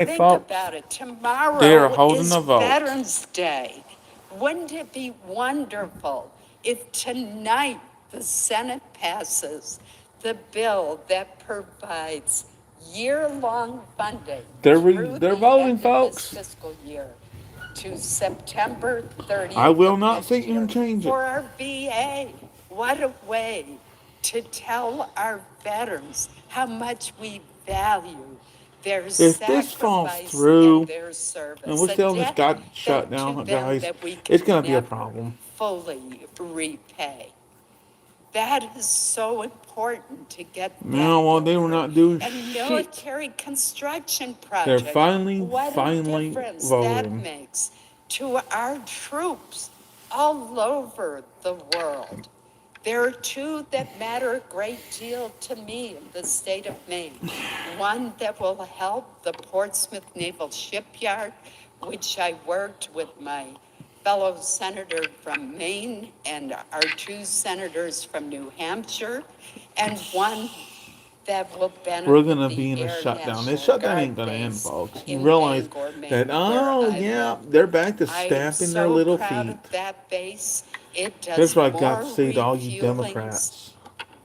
Hey, Think folks, about it. they are Tomorrow holding is a vote. Veterans Day. Wouldn't it be wonderful if tonight the Senate passes the bill that provides year-long funding through They're the voting, end of this folks. fiscal year to September I 30th will of not next sit here year and change it. for our VA? What a way to tell our veterans how much we value their If this falls sacrifice and through, their and service, we a still just debt got shut that to down, them guys, that we it's can gonna be a never problem. fully repay. That is so important to get Now, that while bill they were through. not doing And shit, military construction they're projects, what a finally difference that voting. makes to our troops all over the world. There are two that matter a great deal to me in the state of Maine. One that will help the Portsmouth Naval Shipyard, which I worked with my fellow senator from Maine and our two senators from New Hampshire, and one that will We're benefit gonna the be in a Air shutdown. This National shutdown ain't Guard gonna end, base folks. You in realize Bangor, that, Maine, where oh, I yeah, live. they're back to I am stamping their so little proud of feet. that base. It Here's does what I got more to say to all you refuelings Democrats.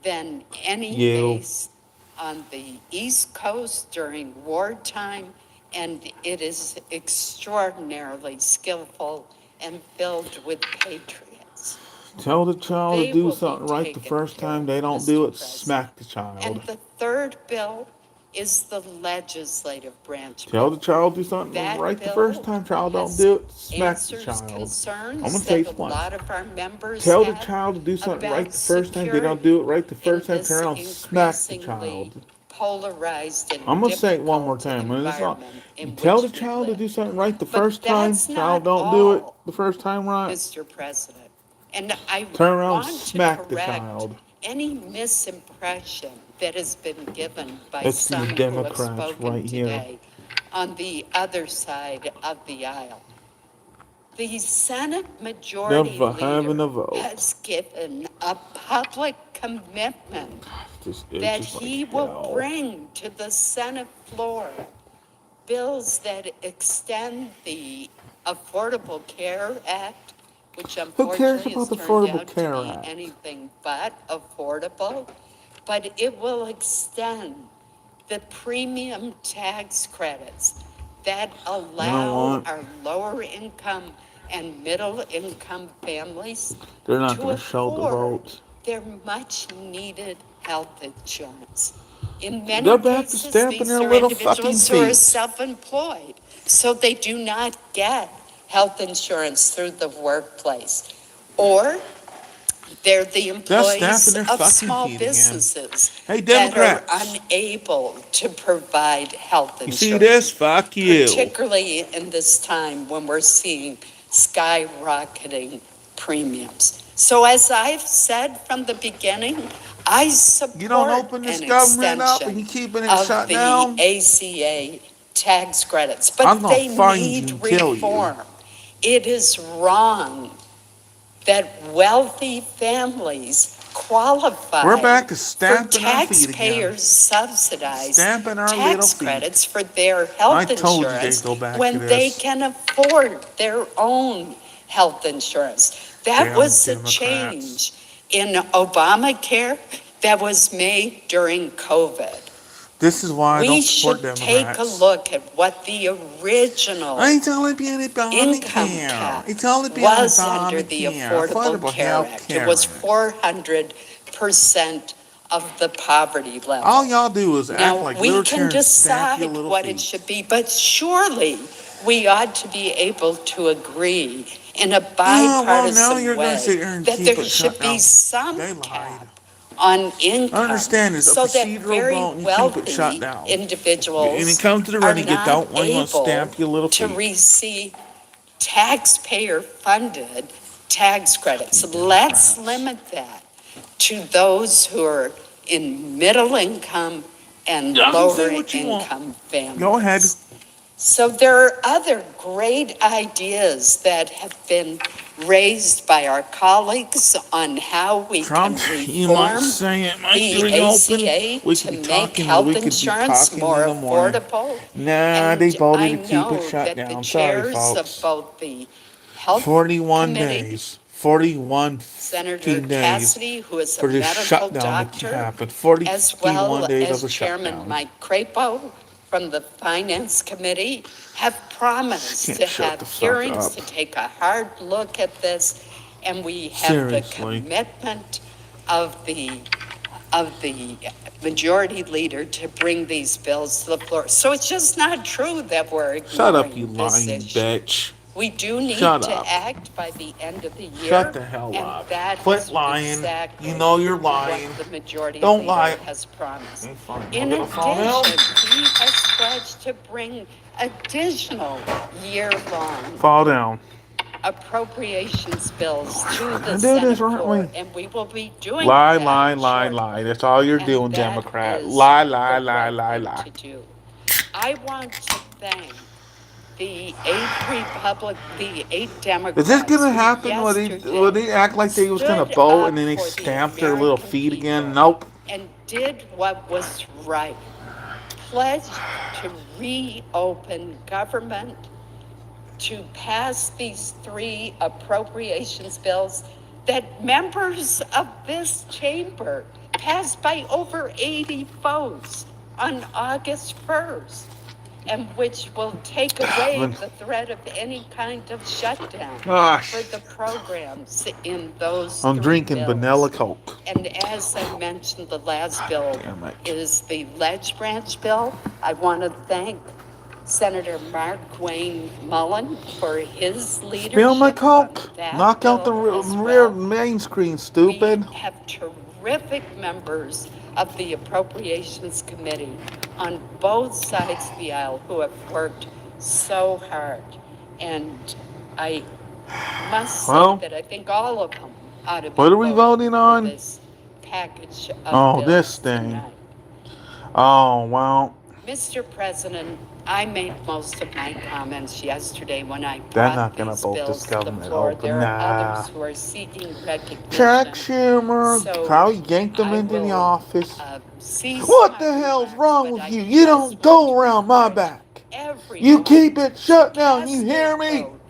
than any You. base on the East Coast during wartime, and it is extraordinarily skillful and filled with patriots. Tell the child to They do will be something right the taken first care time. of, They don't do Mr. it, President. smack the child. And the third bill is the legislative branch Tell the bill. child to do something That right the first bill time. Child don't has do it, smack the answers child. I'm gonna concerns say that it a once. lot of our members Tell the have child to do something right about the first time. They don't do security it right the in first time. Turn this around, smack the increasingly child. polarized and I'm gonna say it one more difficult time. environment You in tell the which we child to live. do something right the But first time. that's Child not don't do it all, the first time right. Mr. President. And I Turn around, want to smack the correct child. any misimpression that has been given by It's some these who have Democrats spoken right here. today on the other side of the aisle. The Senate They're Majority having Leader a vote. has given a public commitment This that itches like he will hell. bring to the Senate floor bills that extend the Affordable Care Act, which Who cares unfortunately has about the turned Affordable out to Care be Act? anything but affordable, but it will extend the premium tax credits that You know allow what? our lower income and middle income families They're not to going to show the afford vote. their much needed health insurance. In They're many back to cases, stamping these their are little fucking individuals who are feet. self-employed, so they do not get health insurance through the workplace. Or they're the They're stamping employees their of fucking small feet again. businesses Hey, that are Democrats. unable to provide health You see this? insurance, Fuck you. particularly in this time when we're seeing skyrocketing premiums. So as I've said from the beginning, I You don't support open this an government up and extension you keeping it of shut the down, ACA tax credits, I'm but going to they find you need and kill you. reform. It is wrong that wealthy families We're qualify back to for stamping our feet again. taxpayers subsidized Stamping our little tax feet. credits for their I health told you they'd insurance go back to when they this. can afford their own health insurance. That Damn was a Democrats. change in Obamacare that was made during COVID. This is why I We don't support should take a Democrats. look at what the original It's only being income Obamacare. cap It's only being was under the Obamacare. Affordable Affordable Care health Act. It was care. 400% of the poverty All level. y'all do is act Now, like we can libertarians, stamp your decide little what it feet. should be, but surely we ought to be able to agree in a Oh, well, now bipartisan you're going to way sit here and that keep there it shut should be down. some They lied. cap on I income understand it's a so that procedural very vote and you keep it shut wealthy down. And it individuals comes to the are run, you not don't want to able stamp your little to feet. receive taxpayer-funded tax credits. You Let's Democrats. limit that to those who are in middle income and Y'all can say lower what you want. income Go ahead. families. So there are other great ideas that have been raised by our colleagues on how we Trump, can you might reform say it might the be open. ACA We to could be make talking, health we could be insurance talking more in the morning. affordable. Nah, they And I voted to keep it know shut that the down. Sorry, chairs of folks. both the Health 41 Committee, days. 41 Senator days Cassidy, who is a for this medical shutdown to doctor, happen. as 41 well days as of a Chairman shutdown. Mike Crapo from the Finance Committee, have promised Can't to shut have the fuck hearings up. to take a hard look at this. And we have the Seriously. commitment of the majority leader to bring these bills to the floor. So it's just not true that we're Shut up, you ignoring this lying issue. bitch. We do need Shut to up. act by the end of the year. Shut the hell and up. that Quit is lying. exactly You know you're lying. what the majority Don't leader lie. has promised. Okay, fine. In I'll fall down. addition, he has pledged to bring additional year-long Fall down. appropriations bills to the Do Senate this, aren't floor, we? and we will be doing Lie, that lie, lie, shortly. lie. That's all you're And doing, that Democrat. is Lie, lie, the lie, right lie, thing lie. to do. I want to thank the eight Democrats. Is this gonna who happen? Will they act like they was gonna stood vote up and then they for the stamped their little American feet again? people Nope. And did what was right. Pledged to reopen government, to pass these three appropriations bills that members of this chamber passed by over 80 votes on August 1st, and which will take away the threat of any kind of shutdown Gosh. for the programs in those I'm three drinking bills. vanilla Coke. And as I mentioned, the last bill Damn it. is the Ledge Branch bill. I want to thank Senator Mark Wayne Mullen for his leadership. Spill my on Coke. that Knock out the bill as rear well. main screen, stupid. We have terrific members of the Appropriations Committee on both sides of the aisle who have worked so hard. And I must say Well, that I think all of them ought to be what are we voting voting on? for this package of Oh, bills this thing. tonight. Oh, well. Mr. President, I made most of my comments yesterday when I They're brought not gonna these vote bills this to the government floor. open. There are Nah. others who are seeking recognition. Chuck Schumer So probably yanked them I into the will, office. cease What my the hell's remarks, wrong but with I you? You just don't want go to around my encourage back. everyone You keep it shut to down. You cast hear their me? vote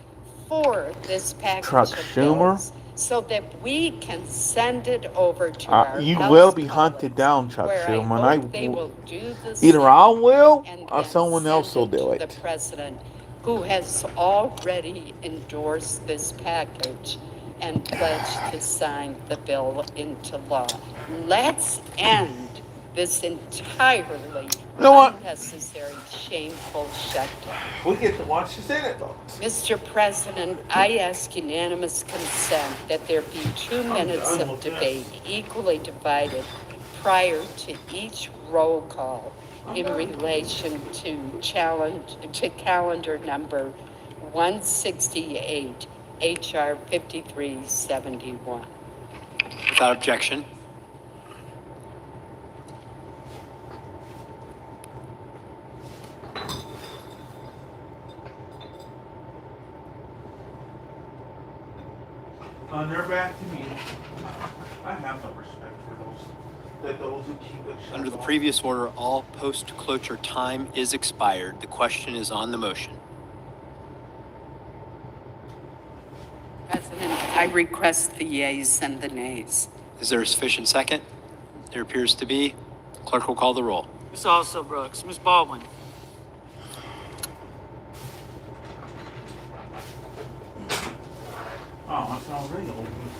for this package Truck of Schumer. bills so that we can send it over to our You House will be hunted colleagues, down, Chuck where Schumer. I hope they will do the Either same I will and or then someone else will send do to it. the president, who has already endorsed this package and pledged to sign the bill into law. Let's end this entirely You know what? unnecessary, shameful shutdown. We get to watch the Senate votes. Mr. President, I ask unanimous consent that there be 2 minutes done of with this. debate equally divided prior to each roll call in relation to calendar number 168, HR 5371. Without objection. They're back to me. I have no respect for those who keep it shut Under the off. previous order, all post-cloture time is expired. The question is on the motion. President, I request the yeas and the nays. Is there a sufficient second? There appears to be. Clerk will call the roll. Ms. Also Brooks, Ms. Baldwin, Oh, it's already open.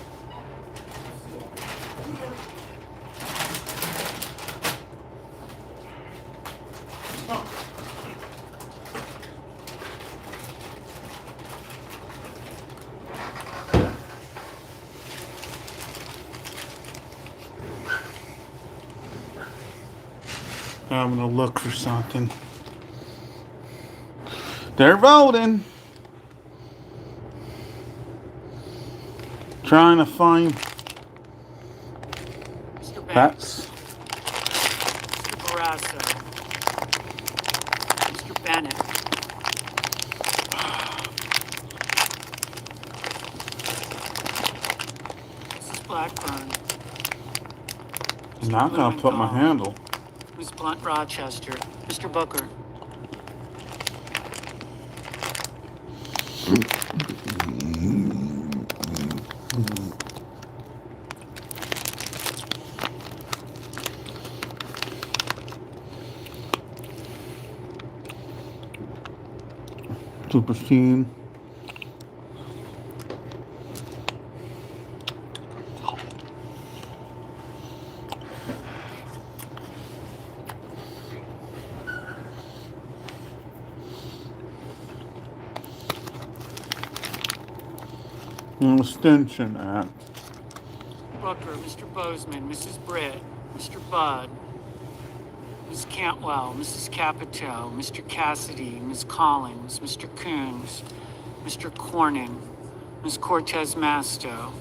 I'm gonna look for something. They're voting. Trying to find. Mr. Banks, That's. Mr. Barrasso, Mr. Bennett, Blackburn. I'm not gonna put my handle. Ms. Blunt Rochester. Mr. Booker. Supersteam. Extension Act. Booker. Mr. Bozeman. Mrs. Britt. Mr. Budd. Ms. Cantwell. Mrs. Capito. Mr. Cassidy. Ms. Collins. Mr. Coons. Mr. Cornyn. Ms. Cortez Masto.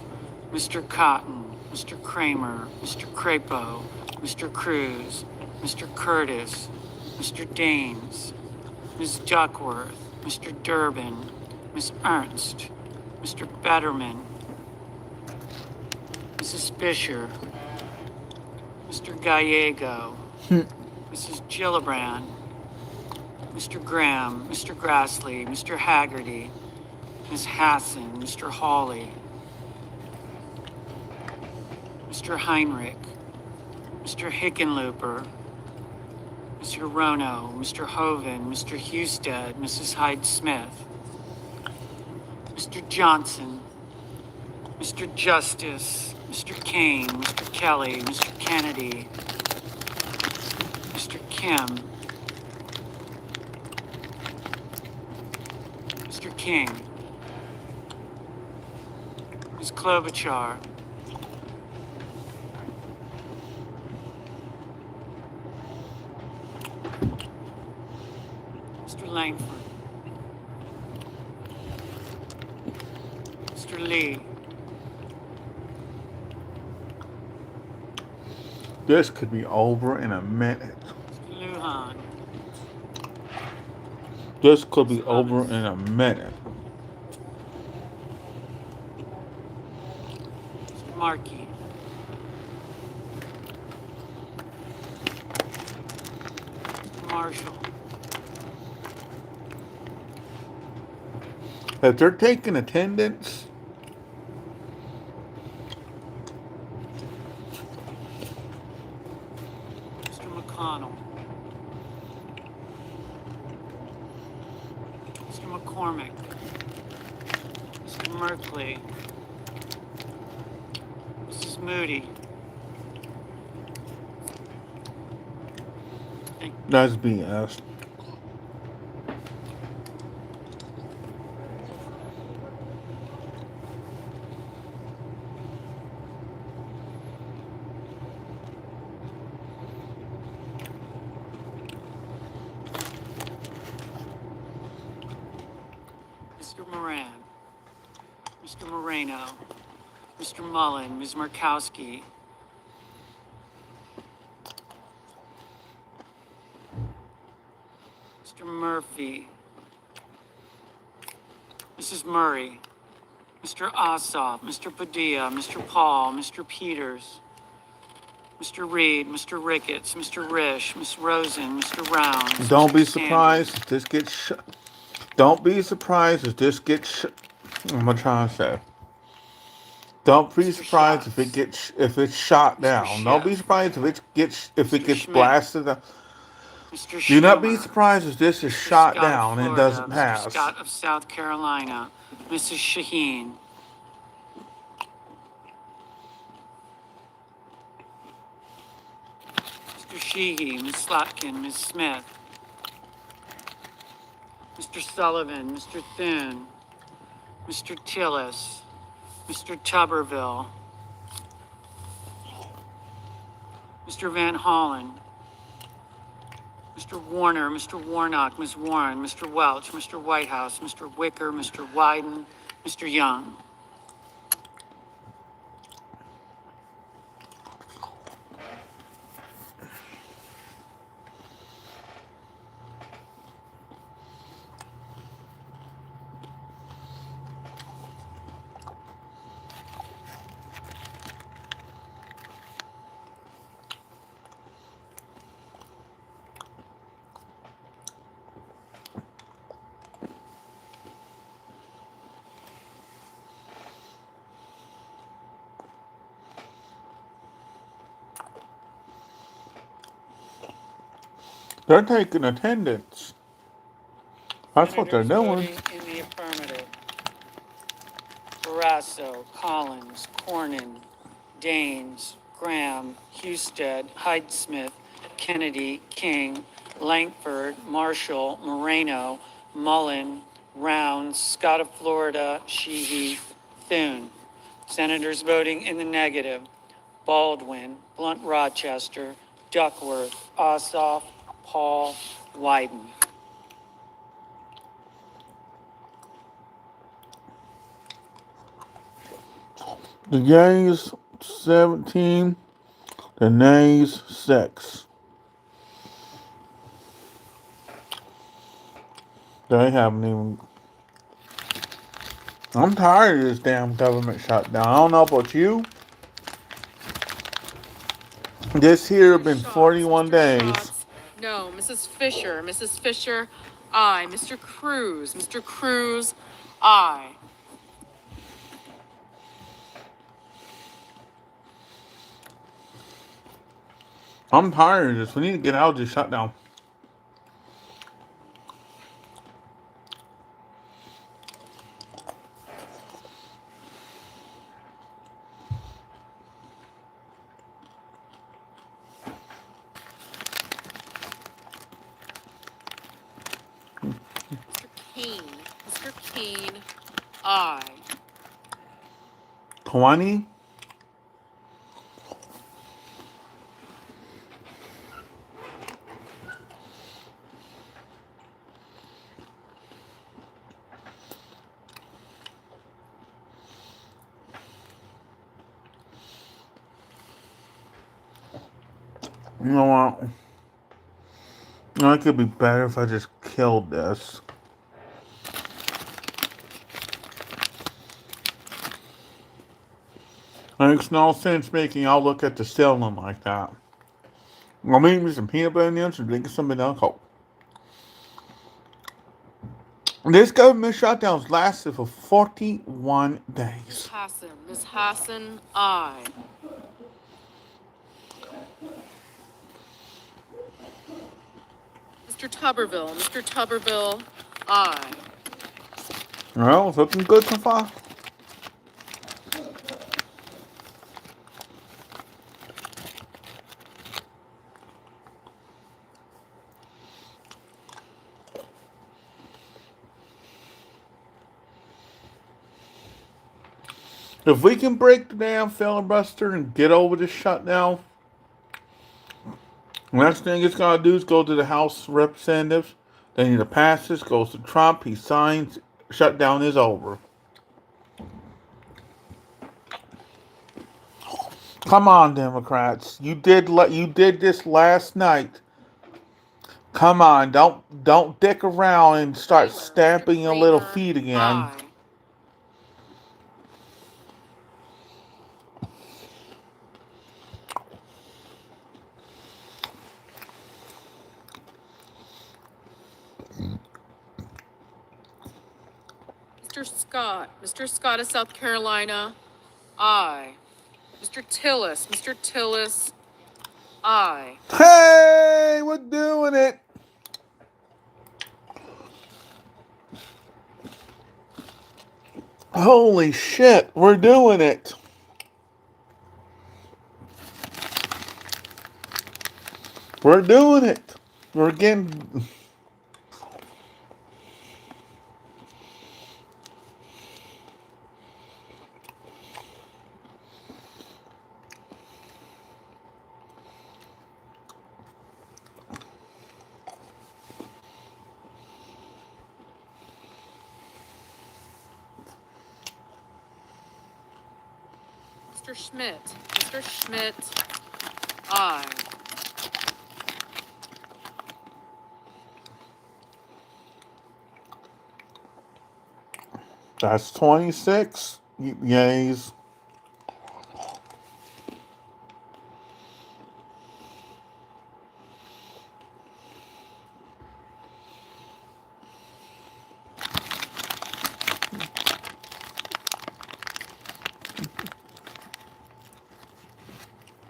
Mr. Cotton. Mr. Kramer. Mr. Crapo. Mr. Cruz. Mr. Curtis. Mr. Daines. Ms. Duckworth. Mr. Durbin. Ms. Ernst. Mr. Betterman. Mrs. Fisher. Mr. Gallego. Mrs. Gillibrand. Mr. Graham. Mr. Grassley. Mr. Haggerty. Ms. Hassan. Mr. Hawley. Mr. Heinrich. Mr. Hickenlooper. Mr. Rono. Mr. Hoven. Mr. Husted. Mrs. Hyde-Smith. Mr. Johnson. Mr. Justice. Mr. Kane. Mr. Kelly. Mr. Kennedy. Mr. Kim. Mr. King. Ms. Klobuchar. Mr. Langford. Mr. Lee. This could be over in a minute. Mr. Lujan. This could be over in a minute. Mr. Markey. Mr. Marshall. If they're taking attendance, Mr. McConnell. Mr. McCormick. Mr. Merkley. Mrs. Moody. that's BS. Mr. Moran. Mr. Moreno. Mr. Mullen. Ms. Murkowski. Mr. Murphy. Mrs. Murray. Mr. Ossoff. Mr. Padilla. Mr. Paul. Mr. Peters. Mr. Reed. Mr. Ricketts. Mr. Risch. Ms. Rosen. Mr. Rounds. Don't Mr. be Sanders. surprised if this gets Don't be surprised if this gets I'm gonna try to say. Don't be Mr. surprised if Schatz. if it's shot Mr. down. Don't be Schiff. surprised if it Mr. gets Schmidt. blasted. Mr. Do not be Schumer. surprised if this is Mr. shot Scott of down and Florida. doesn't Mr. pass. Scott of South Carolina. Mrs. Shaheen. Mr. Sheehy. Ms. Slotkin. Ms. Smith. Mr. Sullivan. Mr. Thune. Mr. Tillis. Mr. Tuberville. Mr. Van Hollen. Mr. Warner, Mr. Warnock, Ms. Warren, Mr. Welch, Mr. Whitehouse, Mr. Wicker, Mr. Wyden, Mr. Young. They're taking attendance. That's what they're Senators doing. voting in the affirmative: Barrasso, Collins, Cornyn, Daines, Graham, Husted, Hyde-Smith, Kennedy, King, Langford, Marshall, Moreno, Mullen, Rounds, Scott of Florida, Sheehy, Thune. Senators voting in the negative: Baldwin, Blunt Rochester, Duckworth, Ossoff, Paul, Wyden. The yeas 17, the nays 6. They haven't even. I'm tired of this damn government shutdown. I don't know about you. This here have been 41 days. No. Mrs. Fisher. Mrs. Fisher. Aye. Mr. Cruz. Mr. Cruz. Aye. I'm tired of this. We need to get out of this shutdown. Mr. Kane. Mr. Kane. Aye. 20. You know what? It could be better if I just killed this. Makes no sense making I'll look at the ceiling like that. I'm eating me some peanut butter and onions and drinking some banana coke. This government shutdown's lasted for 41 Ms. days. Hassan. Ms. Hassan. Aye. Mr. Tuberville. Mr. Tuberville. Aye. Well, it's looking good so far. If we can break the damn filibuster and get over this shutdown, next thing it's gotta do is go to the House of Representatives. They need to pass this, goes to Trump, he signs, shutdown is over. Come on, Democrats. You did this last night. Come on, don't dick around and start Kramer. stamping Mr. your little Kramer. feet again. Aye. Mr. Scott. Mr. Scott of South Carolina. Aye. Mr. Tillis. Mr. Tillis. Aye. Hey, we're doing it. Holy shit, we're doing it. We're doing it. We're getting. Mr. Schmidt. Mr. Schmidt. Aye. That's 26 yays.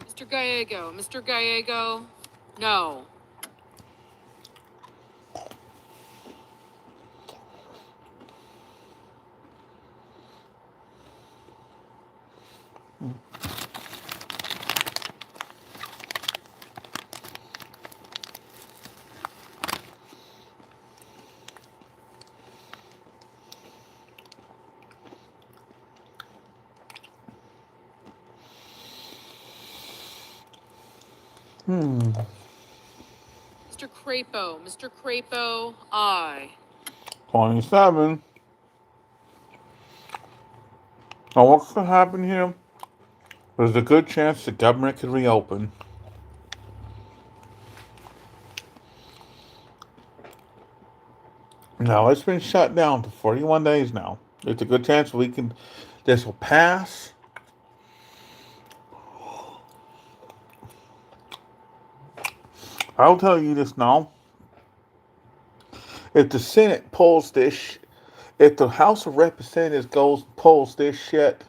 Mr. Gallego. Mr. Gallego. No. Mr. Crapo. Mr. Crapo, aye. 27. Now, what's going to happen here? There's a good chance the government could reopen. Now, it's been shut down for 41 days now. There's a good chance this will pass. I'll tell you this now. If the Senate pulls this, if the House of Representatives pulls this shit,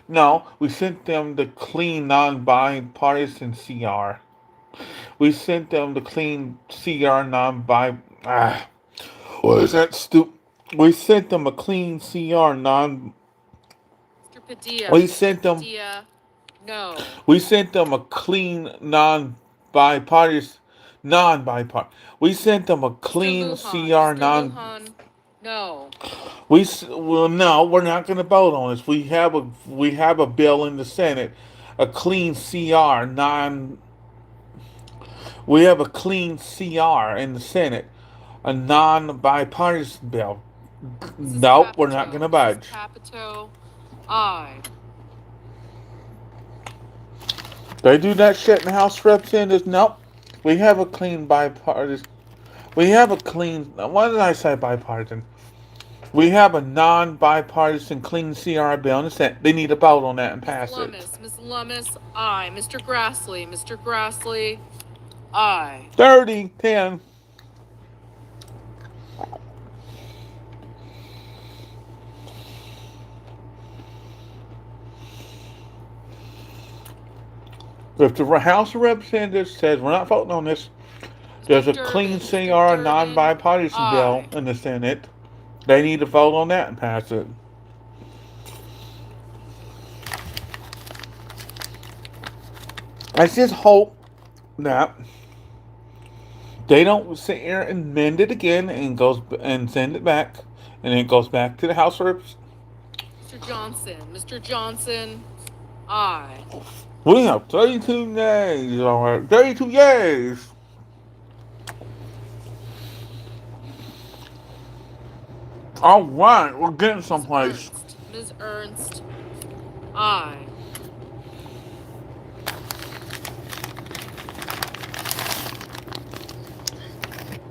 no, we sent them the clean non-bipartisan CR. We sent them the clean CR non-bi. What is that stupid? We sent them a clean CR non. Mr. Padilla. We sent Mr. them. Padilla, no. We sent them a clean non-bipartisan. Non-bipartisan. We sent them a Mr. clean Lujan. CR Mr. non. Lujan, no. Well, no, we're not going to vote on this. We have a bill in the Senate, a clean CR non. We have a clean CR in the Senate, a non-bipartisan bill. Mrs. Nope, we're not going Capito. to Mrs. budge. Capito, aye. They do that shit in the House of Representatives. Nope, we have a clean bipartisan. We have a clean. Why did I say bipartisan? We have a non-bipartisan clean CR bill in the Senate. They need to vote on that and pass it. Ms. Lummis, aye. Mr. Grassley. Mr. Grassley, aye. 30, 10. If the House of Representatives says we're not voting on this, there's a clean CR non-bipartisan bill in the Senate. They need to vote on that and pass it. I just hope that they don't sit here and amend it again and send it back, and it goes back to the House of Representatives. Mr. Johnson. Mr. Johnson, aye. We have 32 days, alright. 32 days. Alright, we're getting someplace. Ms. Ernst, aye.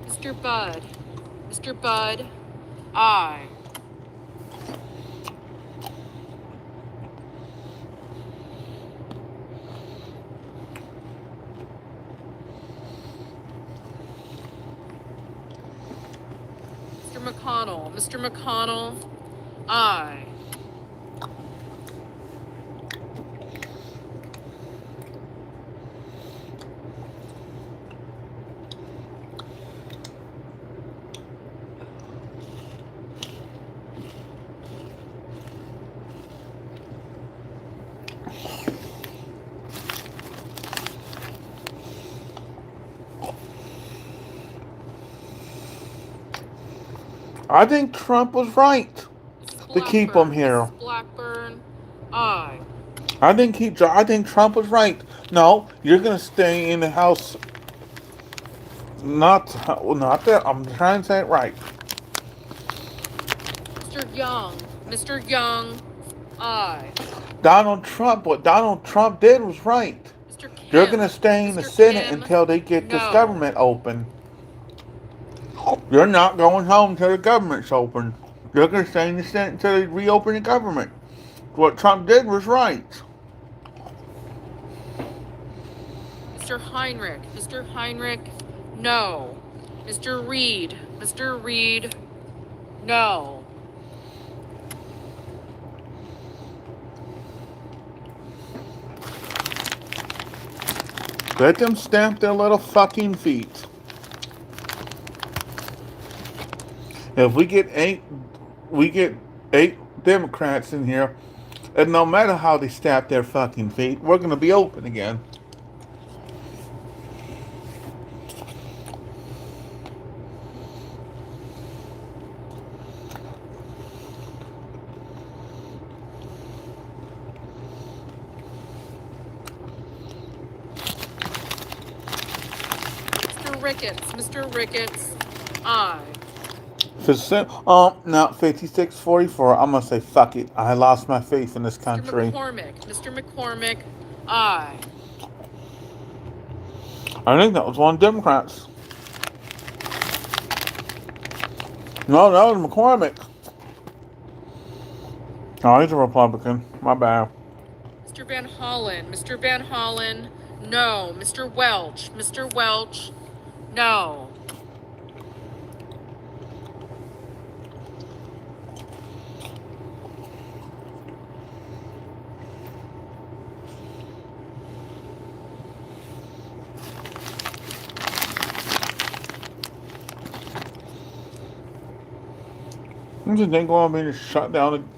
Mr. Budd. Mr. Budd, aye. Mr. McConnell. Mr. McConnell, aye. I think Trump was right to keep him here. Mrs. Blackburn, aye. I think Trump was right. No, you're gonna stay in the House. Not that. I'm trying to say it right. Mr. Young. Mr. Young, aye. What Donald Trump did was right. Mr. Kim. You're gonna stay in the Mr. Senate Kim, until they get this no. government open. You're not going home until the government's open. You're gonna stay in the Senate until they reopen the government. What Trump did was right. Mr. Heinrich. Mr. Heinrich, no. Mr. Reed. Mr. Reed, no. Let them stamp their little fucking feet. If we get eight Democrats in here, And no matter how they stamp their fucking feet, we're gonna be open again. Mr. Ricketts, Mr. Ricketts, aye. Now 5644. I'm gonna say fuck it. I lost my faith in this Mr. country. McCormick, Mr. McCormick, aye. I think that was one of the Democrats. No, that was McCormick. Oh, he's a Republican. My bad. Mr. Van Hollen, Mr. Van Hollen, no. Mr. Welch, Mr. Welch, no. I'm just ain't gonna be shut down.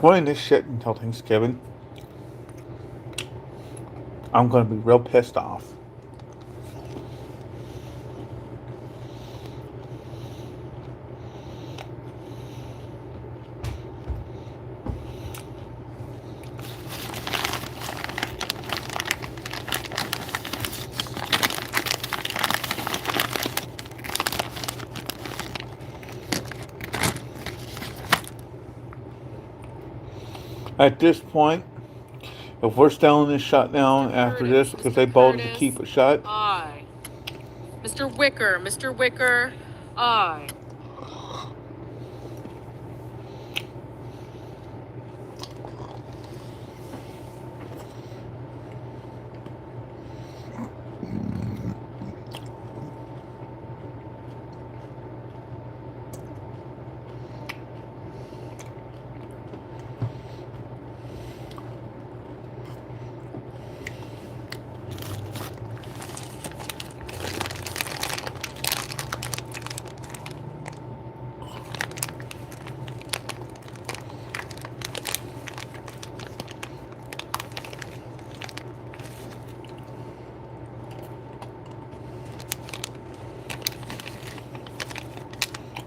Playing this shit until Thanksgiving. I'm gonna be real pissed off. At this point, if we're still in this shutdown Mr. after this Curtis, because they Mr. voted to keep Curtis, it shut, aye. Mr. Wicker, aye.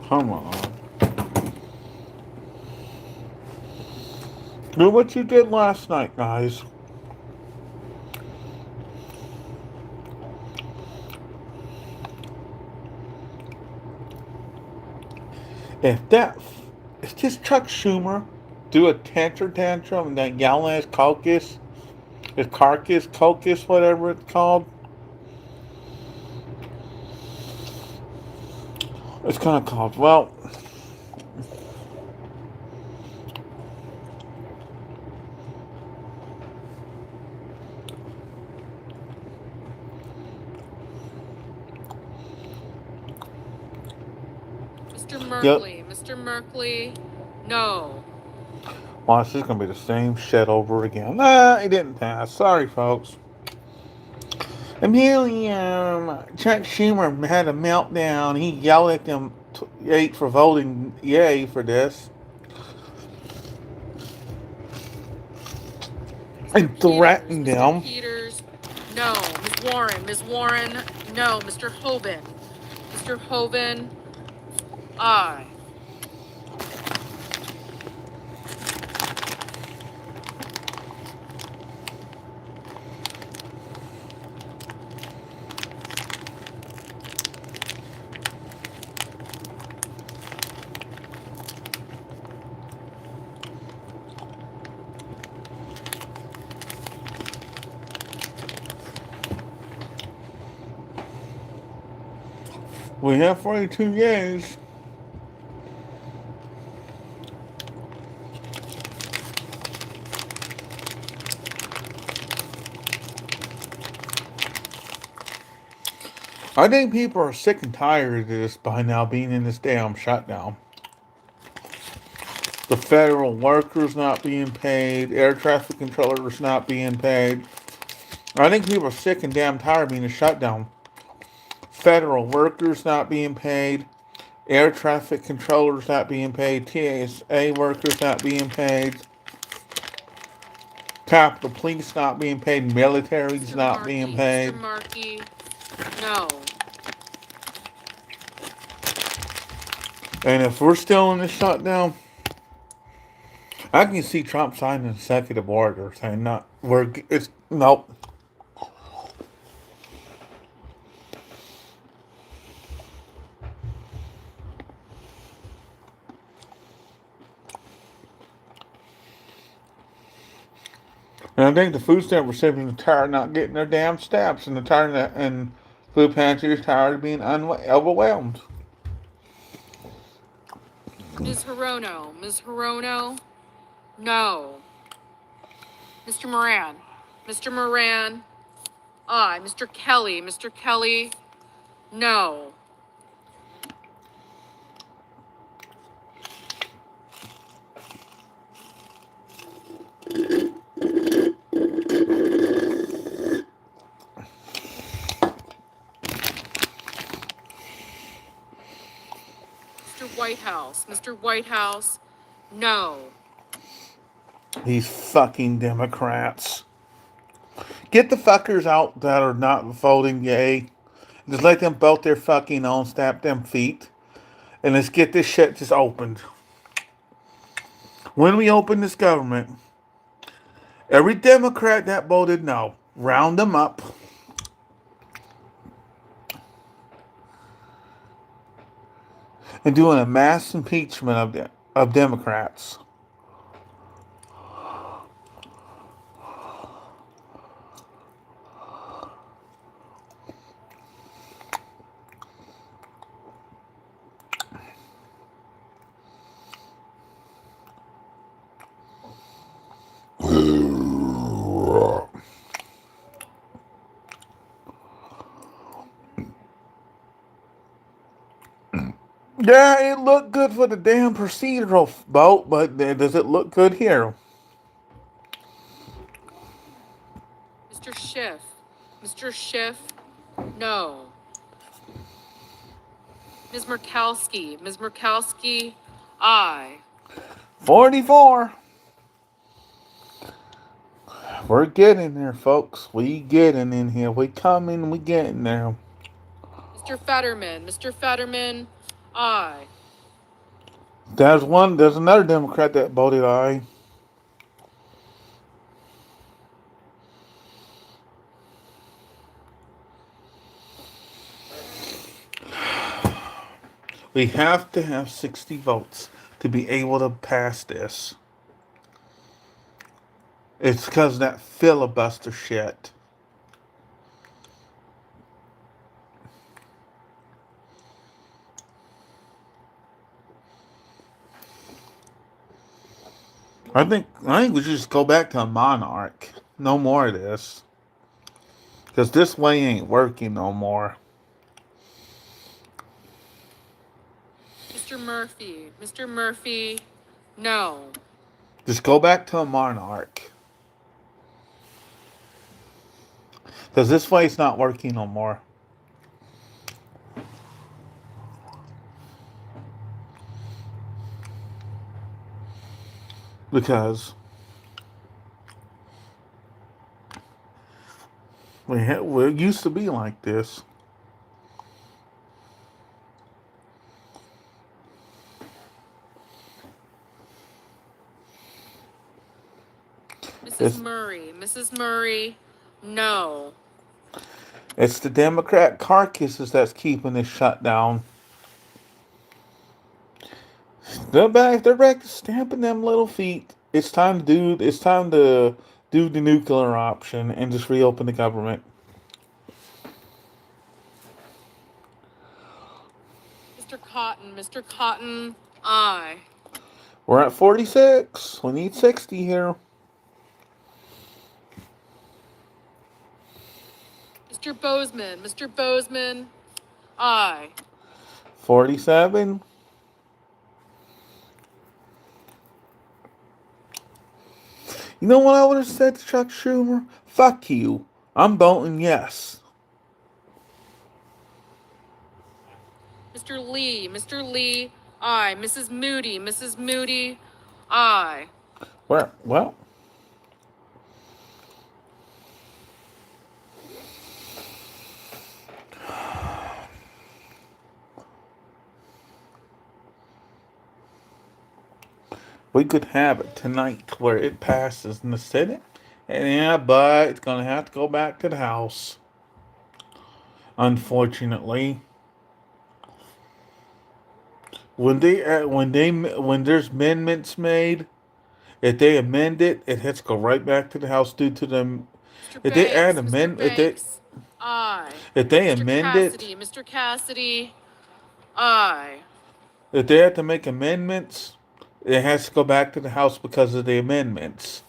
come on. Do what you did last night, guys. If that, if this Chuck Schumer do a tantrum and then yell at his caucus, whatever it's called, it's gonna call. Well, yep. Mr. Merkley, no. Well, this is gonna be the same shit over again. Nah, it didn't pass. Sorry, folks. Immediately, Chuck Schumer had a meltdown. He yelled at them eight for voting yay for this and threatened Mr. them. Peters, no. Ms. Warren, no. Mr. Hoven, aye. We have 42 yays. I think people are sick and tired of this by now being in this damn shutdown. The federal workers not being paid, air traffic controllers not being paid. I think people are sick and damn tired of being a shutdown. Federal workers not being paid, Air traffic controllers not being paid, TSA workers not being paid, Capitol Police not being paid, military's not being Mr. paid. Markey, no. And if we're still in the shutdown, I can see Trump signing executive order saying not we're it's nope. And I think the food stamp recipients are tired of not getting their damn stamps, and they're tired of that, and food pantries are tired of being overwhelmed. Ms. Hirono, no. Mr. Moran, Mr. Moran, aye. Mr. Kelly, no. Mr. Whitehouse, no. These fucking Democrats. Get the fuckers out that are not voting yay. Just let them belt their fucking own, stamp them feet, and let's get this shit just opened. When we open this government, every Democrat that voted no, round them up and doing a mass impeachment of Democrats. Yeah, it looked good for the damn procedural vote, but does it look good here? Mr. Schiff, no. Ms. Murkowski, aye. 44. We're getting there, folks. We getting in here. We coming. We getting there. Mr. Fetterman, aye. There's one. There's another Democrat that voted aye. We have to have 60 votes to be able to pass this. It's because of that filibuster shit. I think we should just go back to a monarch. No more of this. Because this way ain't working no more. Mr. Murphy, no. Just go back to a monarch. Because this way's not working no more. Because we used to be like this. It's, Mrs. Murray, no. it's the Democrat carcasses that's keeping this shut down. They're back to stamping them little feet. It's time to do. It's time to do the nuclear option and just reopen the government. Mr. Cotton, aye. We're at 46. We need 60 here. Mr. Bozeman, aye. 47. You know what I would have said to Chuck Schumer? Fuck you. I'm voting yes. Mr. Lee, Mr. Lee, aye. Mrs. Moody, aye. Well, we could have it tonight where it passes in the Senate. And yeah, but it's going to have to go back to the House. Unfortunately, when there's amendments made, if they amend it, it has to go right back to the House due to them. If they add Mr. amend, Banks, aye. if they Mr. amend it, Cassidy, Mr. Cassidy, aye. if they have to make amendments, it has to go back to the House because of the amendments.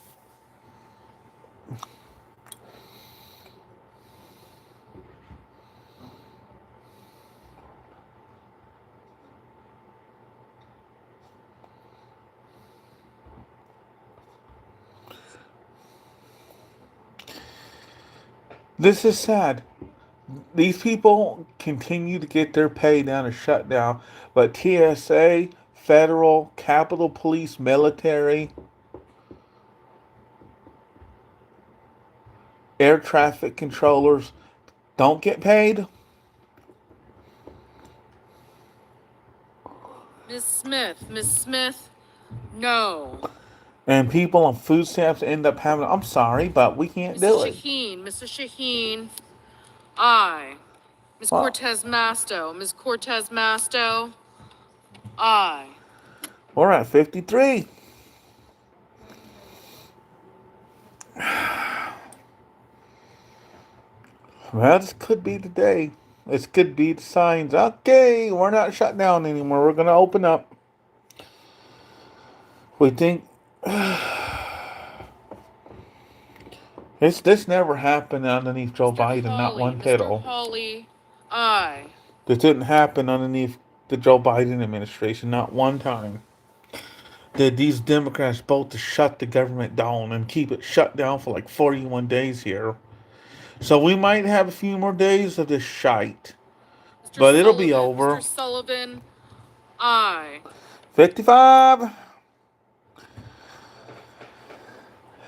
This is sad. These people continue to get their pay down and shut down, but TSA, federal, Capitol Police, military, air traffic controllers don't get paid. Miss Smith, no. And people on food stamps end up having, I'm sorry, but we can't do it. Mrs. Shaheen, aye. Well, Ms. Cortez Masto, aye. we're at 53. Well, this could be the day. This could be the signs. Okay, we're not shut down anymore. We're going to open up. We think this never happened underneath Joe Biden, not one tittle. Hawley, aye. This didn't happen underneath the Joe Biden administration, not one time. Did these Democrats vote to shut the government down and keep it shut down for like 41 days here. So we might have a few more days of this shite. But it'll be over. Mr. Sullivan, aye. 55.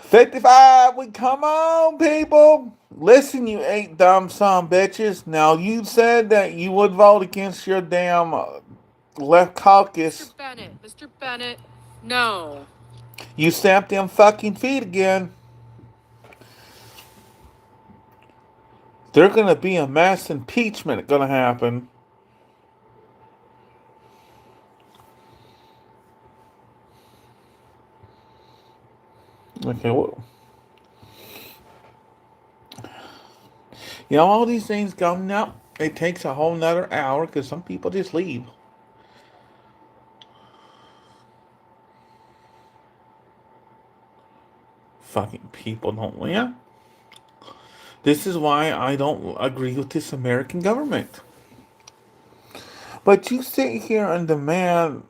55, we come on, people. Listen, you 8 dumb son bitches. Now, you said that you would vote against your damn left caucus. Mr. Bennett, no. You stamped them fucking feet again. There's going to be a mass impeachment going to happen. Okay, well, you know, all these things coming up, it takes a whole nother hour because some people just leave. Fucking people don't win. This is why I don't agree with this American government. But you sit here and demand.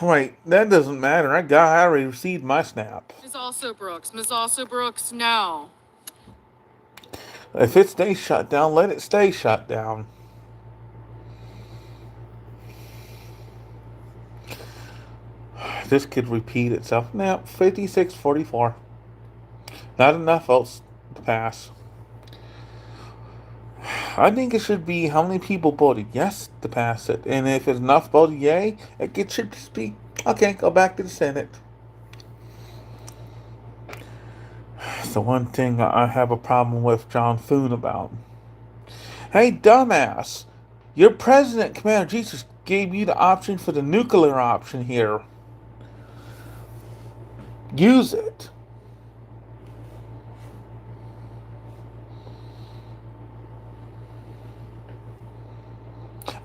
Wait, that doesn't matter. I already received my snap. Ms. Also Brooks, no. If it stays shut down, let it stay shut down. This could repeat itself. Now, 56-44. Not enough votes to pass. I think it should be how many people voted yes to pass it. And if it's enough voted yay, it should just be, okay, go back to the Senate. It's the one thing I have a problem with John Foon about. Hey, dumbass. Your president, Commander Jesus, gave you the option for the nuclear option here. Use it.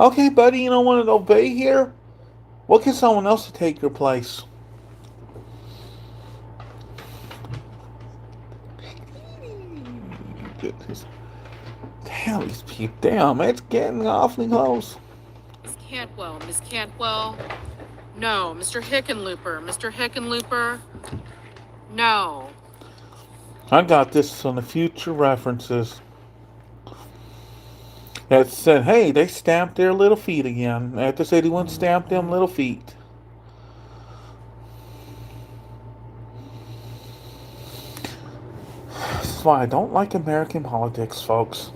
Okay, buddy, you don't want to obey here? What can someone else to take your place? Goodness. Damn, these people. Damn, it's getting awfully close. Miss Cantwell, no. Mr. Hickenlooper, no. I got this on the future references. that said, hey, they stamped their little feet again. After said he wouldn't stamp them little feet. That's why I don't like American politics, folks.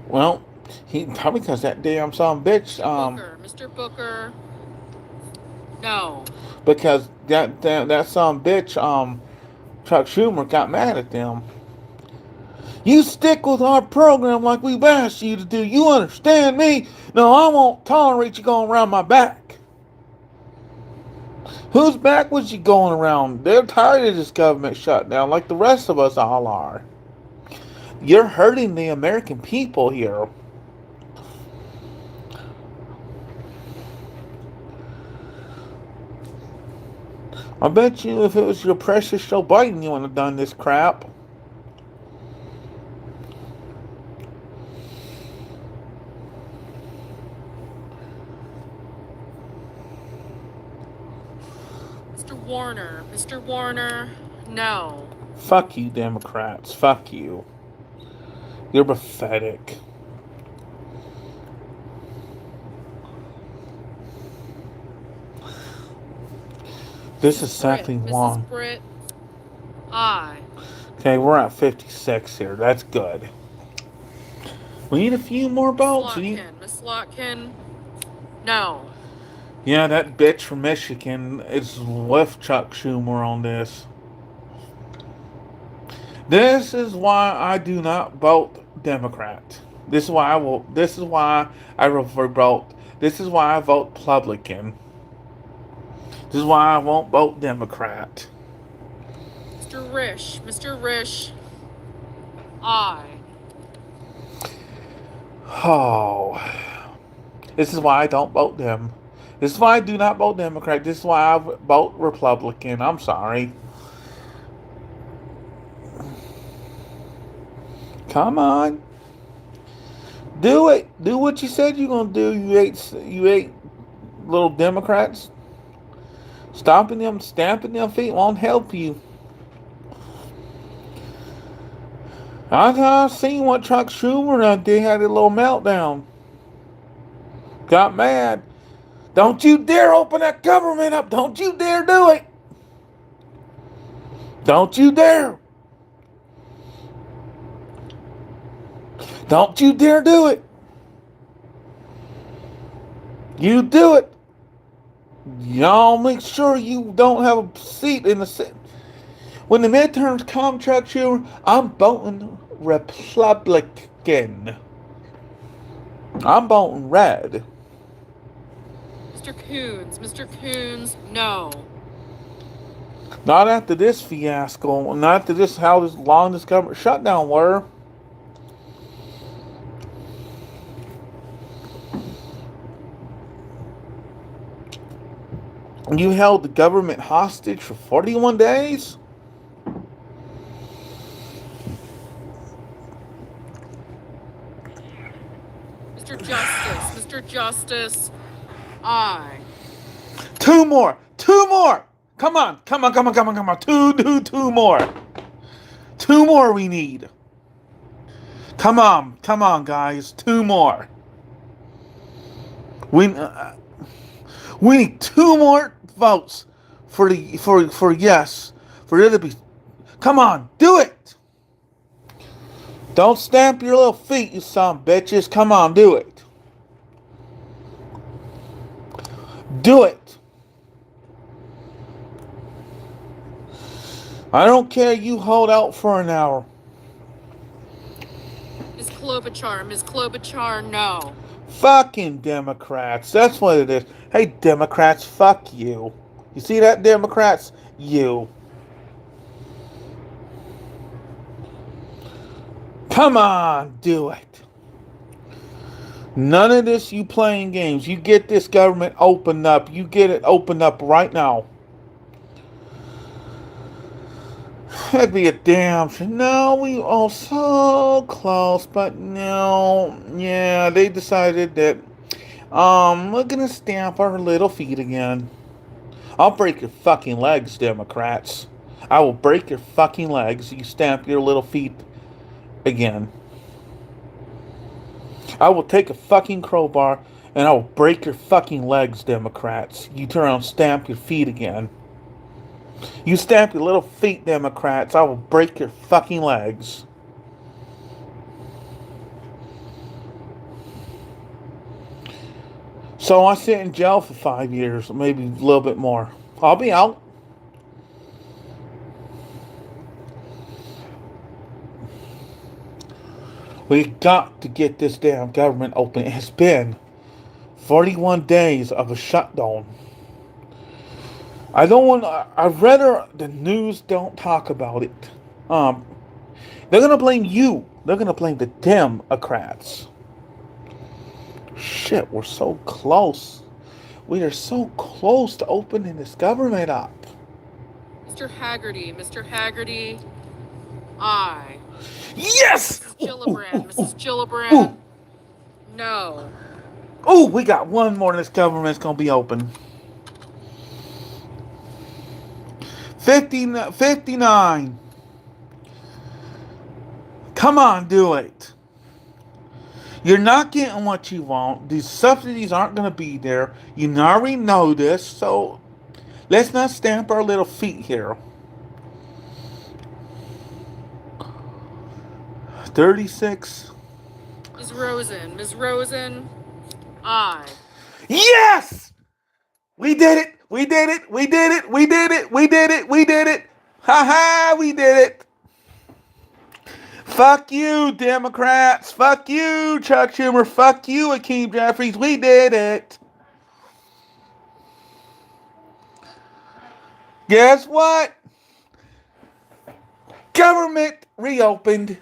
Well, he probably because that damn son bitch. Mr. Booker, no. Because that son bitch. Chuck Schumer got mad at them. You stick with our program like we've asked you to do. You understand me? No, I won't tolerate you going around my back. Whose back was you going around? They're tired of this government shutdown like the rest of us all are. You're hurting the American people here. I bet you if it was your precious Joe Biden, you wouldn't have done this crap. Mr. Warner, no. Fuck you, Democrats. Fuck you. You're pathetic. This is exactly Mrs. wrong. Britt, aye. Okay, we're at 56 here. That's good. We need a few more votes. Miss Slotkin, no. Yeah, that bitch from Michigan is with Chuck Schumer on this. This is why I do not vote Democrat. This is why I will. This is why I vote. This is why I vote Republican. This is why I won't vote Democrat. Mr. Risch, aye. Oh, this is why I don't vote them. This is why I do not vote Democrat. This is why I vote Republican. I'm sorry. Come on. Do it. Do what you said you're gonna do. You eight little Democrats. Stomping them, stamping their feet won't help you. I seen what Chuck Schumer did. Had a little meltdown. Got mad. Don't you dare open that government up. Don't you dare do it. Don't you dare. Don't you dare do it. You do it. Y'all make sure you don't have a seat in the Senate. When the midterms come, Chuck Schumer, I'm voting Republican. I'm voting red. Mr. Coons, no. Not after this fiasco. Not after this, how long this government shutdown were. You held the government hostage for 41 days? Mr. Justice, aye. Two more! Two more! Come on! Come on, come on, come on, come on. Two more. Two more we need. Come on, guys. Two more. We need two more votes for yes. For it to be. Come on, do it. Don't stamp your little feet, you son of bitches. Come on, do it. Do it. I don't care. You hold out for an hour. Ms. Klobuchar, no. Fucking Democrats. That's what it is. Hey, Democrats, fuck you. You see that, Democrats? You. Come on, do it. None of this you playing games. You get this government opened up. You get it opened up right now. That'd be a damn shame. No, we are so close, but no. Yeah, they decided that we're gonna stamp our little feet again. I'll break your fucking legs, Democrats. I will break your fucking legs. You stamp your little feet again. I will take a fucking crowbar and I will break your fucking legs, Democrats. You turn around and stamp your feet again. You stamp your little feet, Democrats. I will break your fucking legs. So I sit in jail for 5 years, maybe a little bit more. I'll be out. We got to get this damn government open. It's been 41 days of a shutdown. I don't want. I'd rather the news don't talk about it. Um, they're gonna blame you. They're gonna blame the Democrats. Shit, we're so close. We are so close to opening this government up. Mr. Haggerty, Mr. Haggerty, aye. Yes! Mrs. Ooh, ooh, Gillibrand, ooh, ooh. Mrs. Ooh, Gillibrand, no. ooh, we got one more and this government's gonna be open. 59. Come on, do it. You're not getting what you want. These subsidies aren't going to be there. You already know this, so let's not stamp our little feet here. 36. Ms. Rosen, aye. Yes! We did it! We did it! We did it! We did it! We did it! We did it! Ha ha! We did it! Fuck you, Democrats! Fuck you, Chuck Schumer! Fuck you, Akeem Jeffries! We did it! Guess what? Government reopened.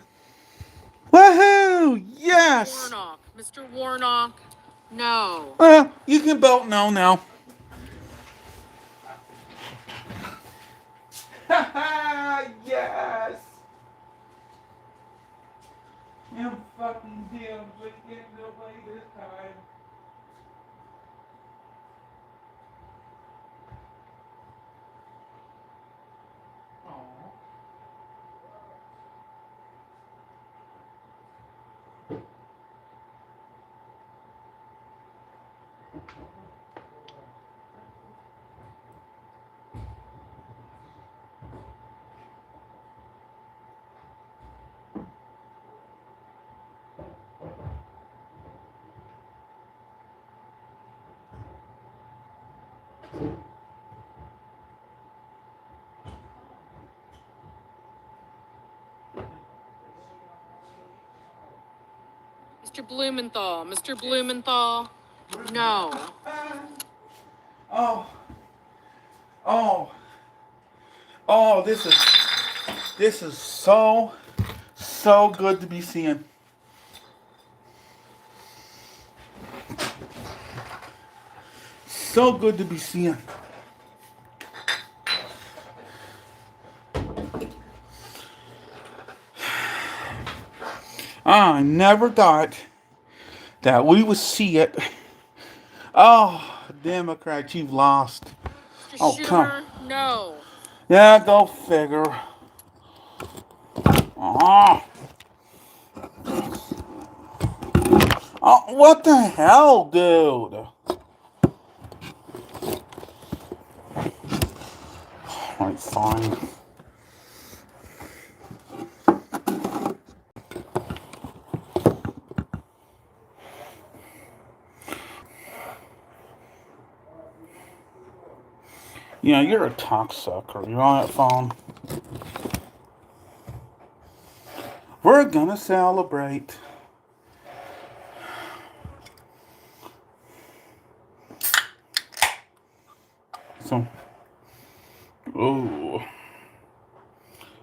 Woohoo! Yes! Mr. Warnock, no. Well, you can vote no now. Yes! Him fucking damn just getting away this time. Aww. Mr. Blumenthal, no. Oh, oh, oh! This is so good to be seeing. So good to be seeing. I never thought that we would see it. Oh, Democrats, you've lost. Mr. Oh, come. Schumer, no. Yeah, go figure. Oh, oh, what the hell, dude? Alright, fine. Yeah, you're a cocksucker. You're on that phone. We're gonna celebrate. So, ooh.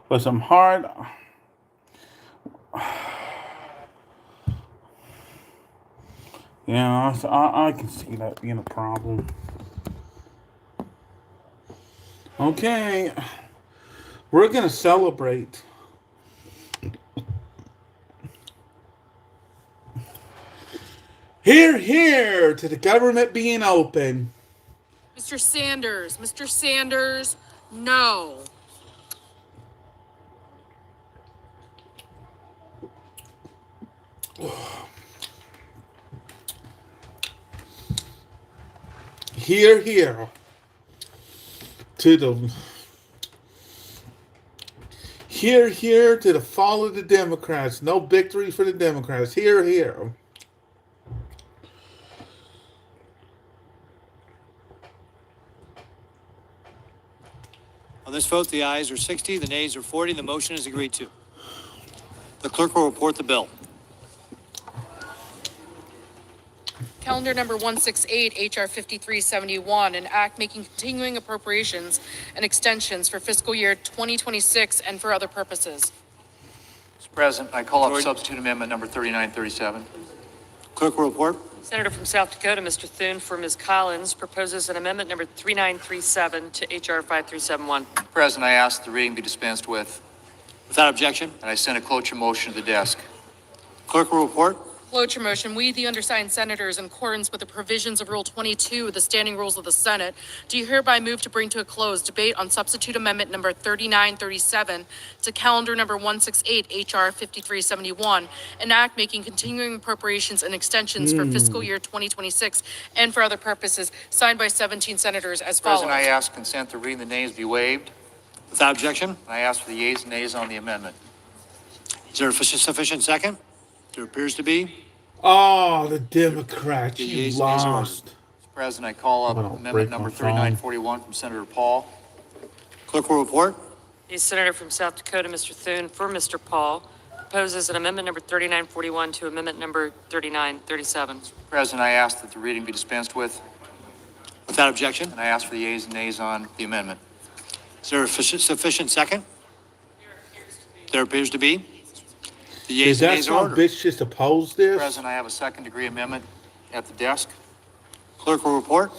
With some hard. Yeah, I can see that being a problem. Okay. We're gonna celebrate. Here, here to the government being open. Mr. Sanders. Mr. Sanders, no. Here, here to the here to the fall of the Democrats. No victory for the Democrats. Here, here. On this vote, the ayes are 60, the nays are 40. The motion is agreed to. The clerk will report the bill. Calendar number 168, H.R. 5371, an act making continuing appropriations and extensions for fiscal year 2026 and for other purposes. Mr. President, I call up Majority. substitute amendment number 3937. Clerk will report. Senator from South Dakota, Mr. Thune, for Ms. Collins, proposes an amendment number 3937 to H.R. 5371. Mr. President, I ask the reading be dispensed with, Without objection, and I send a cloture motion to the desk. clerk will report. Cloture motion, we, the undersigned senators, in accordance with the provisions of Rule 22 of the Standing Rules of the Senate, do hereby move to bring to a close debate on substitute amendment number 3937 to calendar number 168, H.R. 5371, an act making continuing appropriations and extensions for fiscal year 2026 and for other purposes, signed by 17 senators as Mr. follows. President, I ask consent the reading the nays be waived, Without objection, and I ask for the yeas and nays on the amendment. is there a sufficient second? There appears to be. Oh, the Democrats, The you yeas and nays are lost. Mr. President, I call up I'm gonna amendment break number my phone. 3941 from Senator Paul. Clerk will report. The Senator from South Dakota, Mr. Thune, for Mr. Paul, proposes an amendment number 3941 to amendment number 3937. Mr. President, I ask that the reading be dispensed with, Without objection, and I ask for the yeas and nays on the amendment. is there a sufficient second? There appears to be. The Is yeas and that nays are some ordered. bitch just oppose Mr. this? President, I have a second degree amendment at the desk. Clerk will report.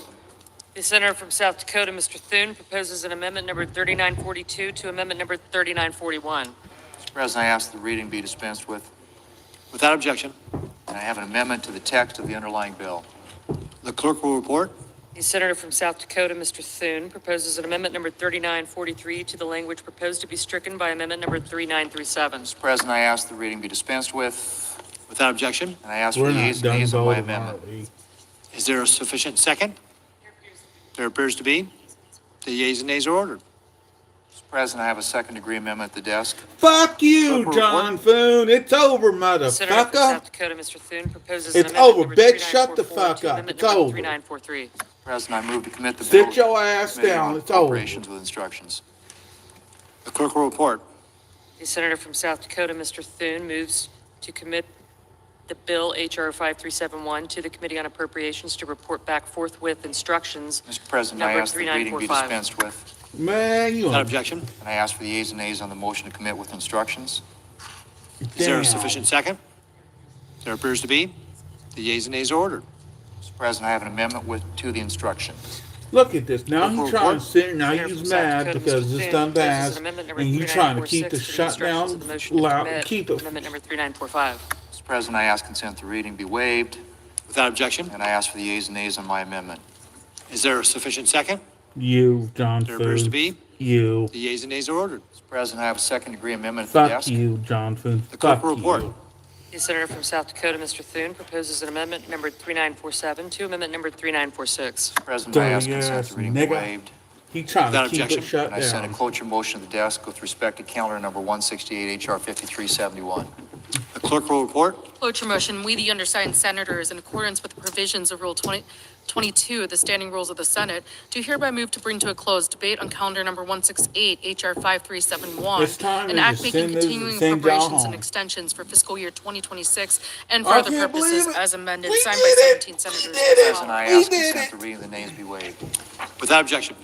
The Senator from South Dakota, Mr. Thune, proposes an amendment number 3942 to amendment number 3941. Mr. President, I ask the reading be dispensed with, Without objection, and I have an amendment to the text of the underlying bill. the clerk will report. The Senator from South Dakota, Mr. Thune, proposes an amendment number 3943 to the language proposed to be stricken by amendment number 3937. Mr. President, I ask the reading be dispensed with, Without objection, and I ask for We're the not yeas and done nays on my voting, amendment. are we? is there a sufficient second? There appears to be. The yeas and nays are ordered. Mr. President, I have a second degree amendment at the desk. Fuck you, Clerk will John Foon. It's over, The Senator from motherfucker. South Dakota, Mr. Thune, proposes an It's amendment over, number bitch. Shut the 3944 fuck to up. amendment It's number over. 3943. President, I move to commit the bill. Sit your ass Committee down. on It's over. Appropriations with instructions. The clerk will report. The Senator from South Dakota, Mr. Thune, moves to commit the bill H.R. 5371 to the Committee on Appropriations to report back forthwith instructions. Mr. President, I Number ask the reading be 3945. dispensed with, Man, you Without are objection, and I ask for the yeas and nays on the motion to commit with instructions. is there damn. a sufficient second? There appears to be. The yeas and nays are ordered. Mr. President, I have an amendment to the instruction. Look at this. Now Clerk he's will trying to report. sit. Now Senator he's from South mad Dakota, because Mr. this Thune, done proposes passed, an amendment number and you trying to keep the 3946 to shutdown instructions of the motion to loud. commit. Keep the Amendment number 3945. Mr. President, I ask consent the reading be waived, Without objection, and I ask for the yeas and nays on my amendment. is there a sufficient second? you, John There appears to Foon. be. You. The yeas and nays are ordered. Mr. President, I have a second degree amendment at the Fuck desk. you, John Foon. The clerk Fuck will report. you. The Senator from South Dakota, Mr. Thune, proposes an amendment number 3947 to amendment number 3946. Mr. President, I ask Dirty consent ass the reading be nigga. waived, He trying Without to keep objection. it shut and I send a down. cloture motion to the desk with respect to calendar number 168, H.R. 5371. The clerk will report. Cloture motion, we, the undersigned senators, in accordance with the provisions of Rule 22 of the Standing Rules of the Senate, do hereby move to bring to a close debate on calendar number 168, H.R. 5371, It's time an to act just making send this- continuing send y'all appropriations home. and extensions for fiscal year 2026 and for I other can't purposes believe it. as amended, We signed did by it. 17 senators. We as did it. follows. President, I We ask did consent it. the reading the nays be waived. Without objection.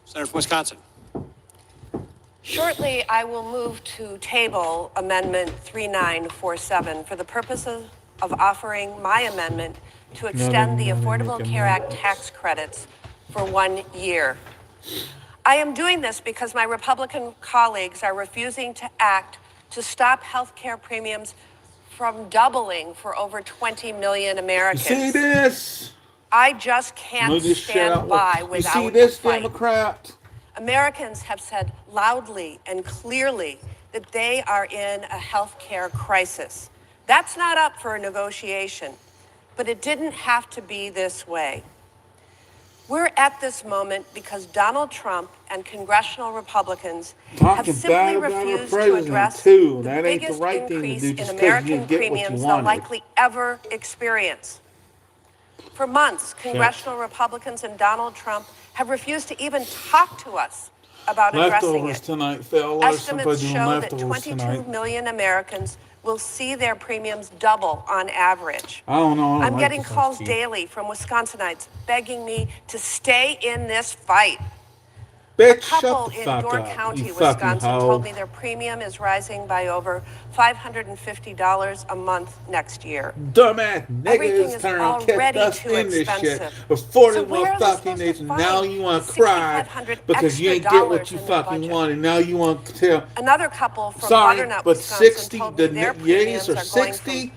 Senator from Wisconsin. Shortly, I will move to table Amendment 3947 for the purposes of offering my amendment to extend the Affordable Care Act tax credits for 1 year. I am doing this because my Republican colleagues are refusing to act to stop health care premiums from doubling for over 20 million You see Americans. this? I just can't Let me just shut stand out. Look, by you see without a this, fight. Democrat? Americans have said loudly and clearly that they are in a health care crisis. That's not up for negotiation, but it didn't have to be this way. We're at this moment because Donald Trump and congressional Republicans have Talking simply bad about our refused to president, address too. the That ain't the biggest right thing to increase do in just because you American didn't get what you premiums they'll wanted. likely ever experience. For months, congressional Republicans and Donald Trump have refused to even talk to us about addressing Leftovers it. tonight, fellas. Estimates Somebody doing show that leftovers 22 tonight. million Americans will see their premiums double on average. I don't know. I don't I'm like getting this iced calls tea. daily from Wisconsinites begging me to stay in this fight. A Bitch, shut couple the in fuck Door up, you County, fucking Wisconsin, told hoe. me their premium is rising by over $550 a month next year. Dumbass Everything niggas is turn around kept already us too in this shit expensive. for So 40 where are they motherfucking supposed to days, and now find you the want to cry 6,500 because you extra ain't get what dollars you in their fucking budget? wanted. Now you want to tell. Another couple from Sorry, Butternut, but Wisconsin, 60, told the me their yeas premiums are are going from 60,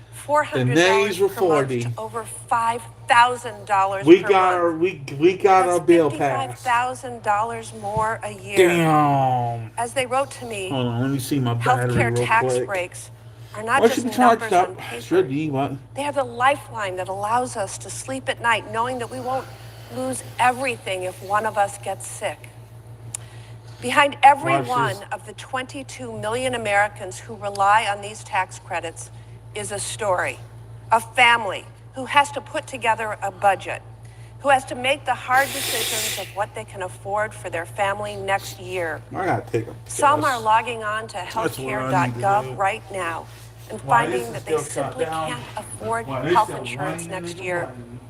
the nays $400 were per month 40. to over $5,000 We per got month. our we got That's our bill passed. $55,000 more a year. Damn. As they wrote to me, Hold on, let me see my battery healthcare real tax quick. breaks are not Why should just be charged numbers on up? Should paper. be what? They are the lifeline that allows us to sleep at night knowing that we won't lose everything if one of us gets sick. Behind every Watch one this. of the 22 million Americans who rely on these tax credits is a story, a family who has to put together a budget, who has to make the hard decisions of what they can afford for their family next year. I gotta take a Some are piss. logging on to That's what I need to healthcare.gov do. right now and Why this finding is that they still shut simply down? can't afford Why this health still insurance whining next and year. whining?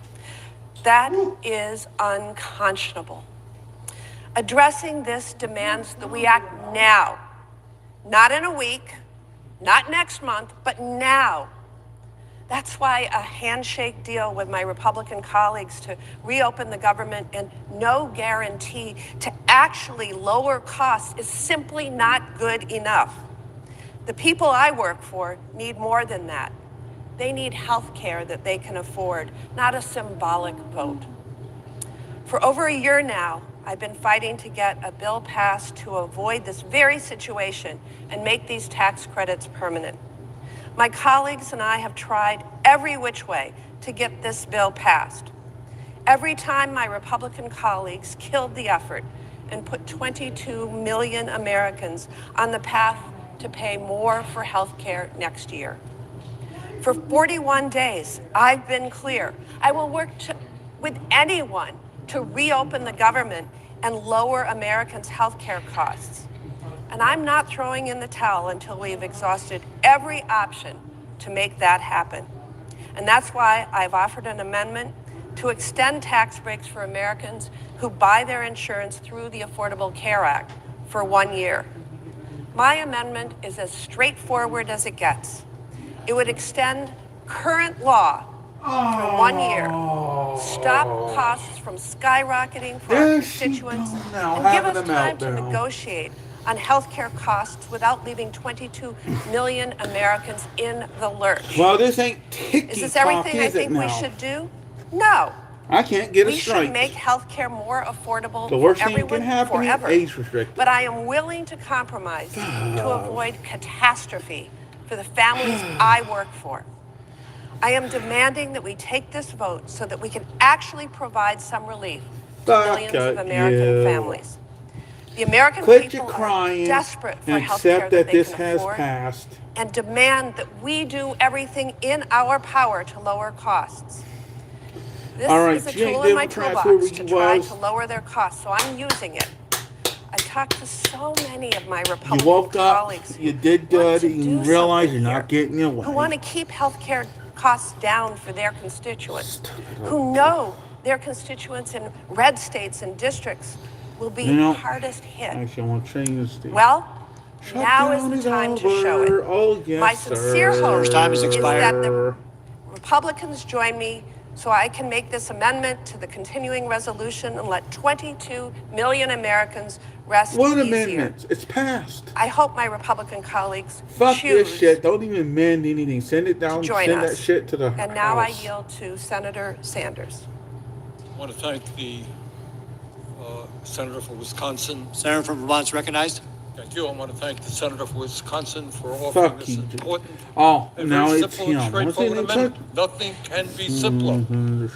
That is unconscionable. Addressing this demands that we act now, not in a week, not next month, but now. That's why a handshake deal with my Republican colleagues to reopen the government and no guarantee to actually lower costs is simply not good enough. The people I work for need more than that. They need health care that they can afford, not a symbolic vote. For over a year now, I've been fighting to get a bill passed to avoid this very situation and make these tax credits permanent. My colleagues and I have tried every which way to get this bill passed. Every time my Republican colleagues killed the effort and put 22 million Americans on the path to pay more for health care next year. For 41 days, I've been clear. I will work with anyone to reopen the government and lower Americans' health care costs. And I'm not throwing in the towel until we've exhausted every option to make that happen. And that's why I've offered an amendment to extend tax breaks for Americans who buy their insurance through the Affordable Care Act for 1 year. My amendment is as straightforward as it gets. It would extend current law for 1 year, stop costs from skyrocketing for our There she constituents, goes now, and give having us a time to meltdown. negotiate on health care costs without leaving 22 million Americans in the lurch. Well, this ain't Is this TikTok, everything I is it think we now? should do? No. I can't get a We should strike. make health care more affordable The for worst thing that can everyone happen is forever. age restricted. But I am willing to compromise to avoid catastrophe for the families I work for. I am demanding that we take this vote so that we can actually provide some relief to millions of American families. The American Quit your people are crying desperate for and health care accept that that they this can has afford passed. and demand that we do everything in our power to lower costs. This All right, is a you ain't tool in my Democrats where toolbox we to try was. to lower their costs, so I'm using it. I talked to so many of my You Republican woke up, colleagues you did who want good, to and you do realize something you're here, not getting your who want way. to keep health care costs down for their constituents, Stupid who little know their constituents in red states and districts will be You know, hardest hit. actually, I want to change this thing. Well, now is Shutdown the is time to show it. over. Oh, yes, My sincere hope Members' time has is expired. that the Republicans join me so I can make this amendment to the continuing resolution and let 22 million Americans rest What easier. amendments? It's passed. I hope my Republican colleagues Fuck this choose shit. Don't even amend anything. Send it to down. join Send that us. shit to the And now I House. yield to Senator Sanders. I want to thank the Senator for Wisconsin. Senator from Vermont is recognized. Thank you. I want to thank the Senator for Wisconsin for offering Fuck this you. important Oh, and now very it's simple and him. What's his straightforward name? amendment. Nothing can be simpler.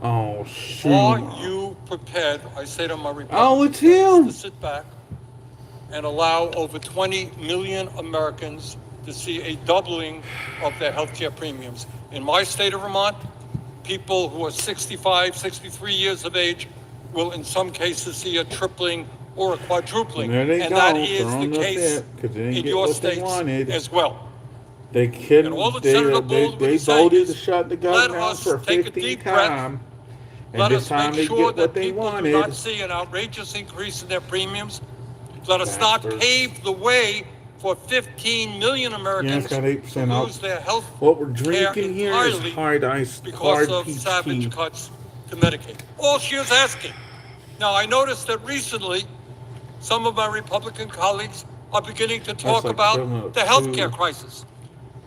Oh, Are shoot. you prepared, I say to my Oh, Republican it's friends, him. to sit back and allow over 20 million Americans to see a doubling of their health care premiums? In my state of Vermont, people who are 65, 63 years of age will in some cases see a tripling or a quadrupling. There they And go, that is throwing the the case fit because they didn't in get your what they states wanted. as well. They And all couldn't. that Senator Baldwin They is saying voted to is, shut the let government down us for a take a 15th deep breath. time. And Let this us time make they sure get what that they people do wanted. not see an outrageous increase in their premiums. Let us not Bastards. pave the way for 15 million Yeah, Americans it's got to 8% off. lose their health What we're care drinking here is entirely hard ice, because hard of peach savage tea. cuts to Medicaid. All she is asking. Now, I noticed that recently some of my Republican colleagues are beginning to talk like about equivalent the of health care 2. crisis.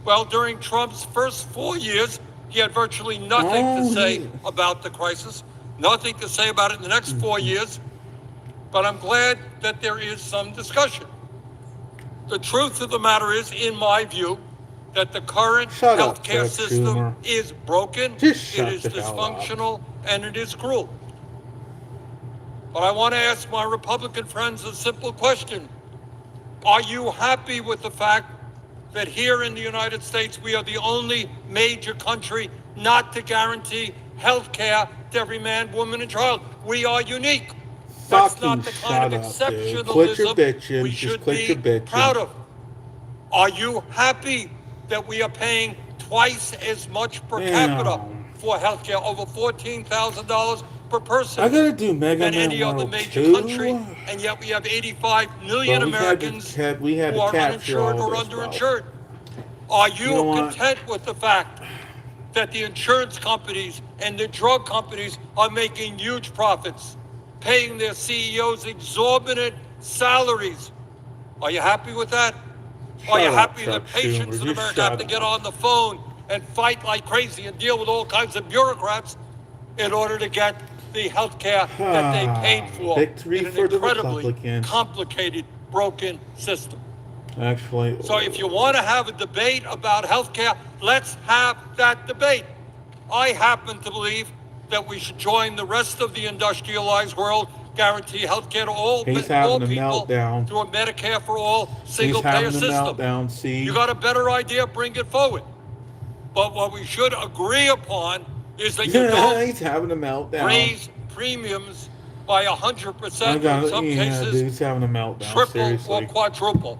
Well, during Trump's first 4 years, he had virtually nothing to say about the crisis, nothing to say about it in the next 4 years. But I'm glad that there is some discussion. The truth of the matter is, in my view, that the current Shut up, healthcare Chuck system Schumer. is broken, Just it shut is the hell up. dysfunctional, and it is cruel. But I want to ask my Republican friends a simple question. Are you happy with the fact that here in the United States, we are the only major country not to guarantee health care to every man, woman, and child? We are unique. That's Fucking not the kind of shut up, dude. Quit your exceptionalism bitching. we Just should quit your be bitching. proud of. Are you happy that we are paying twice as much per capita Damn. for health care, over $14,000 per person, I gotta do Mega than Man any other World major 2. country, and yet we have 85 million But Americans we had who to are capture uninsured all or this, bro. underinsured? Are You you know what? content with the fact that the insurance companies and the drug companies are making huge profits, paying their CEOs exorbitant salaries? Are you happy with that? Are you Shut up, happy Chuck that patients Schumer. in Just America have shut to get up. on the phone and fight like crazy and deal with all kinds of bureaucrats in order to get the health care that they paid for Victory in an for the incredibly Republicans. complicated, broken system? Actually, So if you want to have a debate about health care, let's have that debate. I happen to believe that we should join the rest of the industrialized world, guarantee health care to all he's having a people meltdown. through a Medicare for all He's single-payer having a system. meltdown, see? You got a better idea, bring it forward. But what we should agree upon is that you don't He's having a meltdown. raise premiums by I 100%, got in it. some Yeah, dude, cases he's having a meltdown. triple or Seriously. quadruple.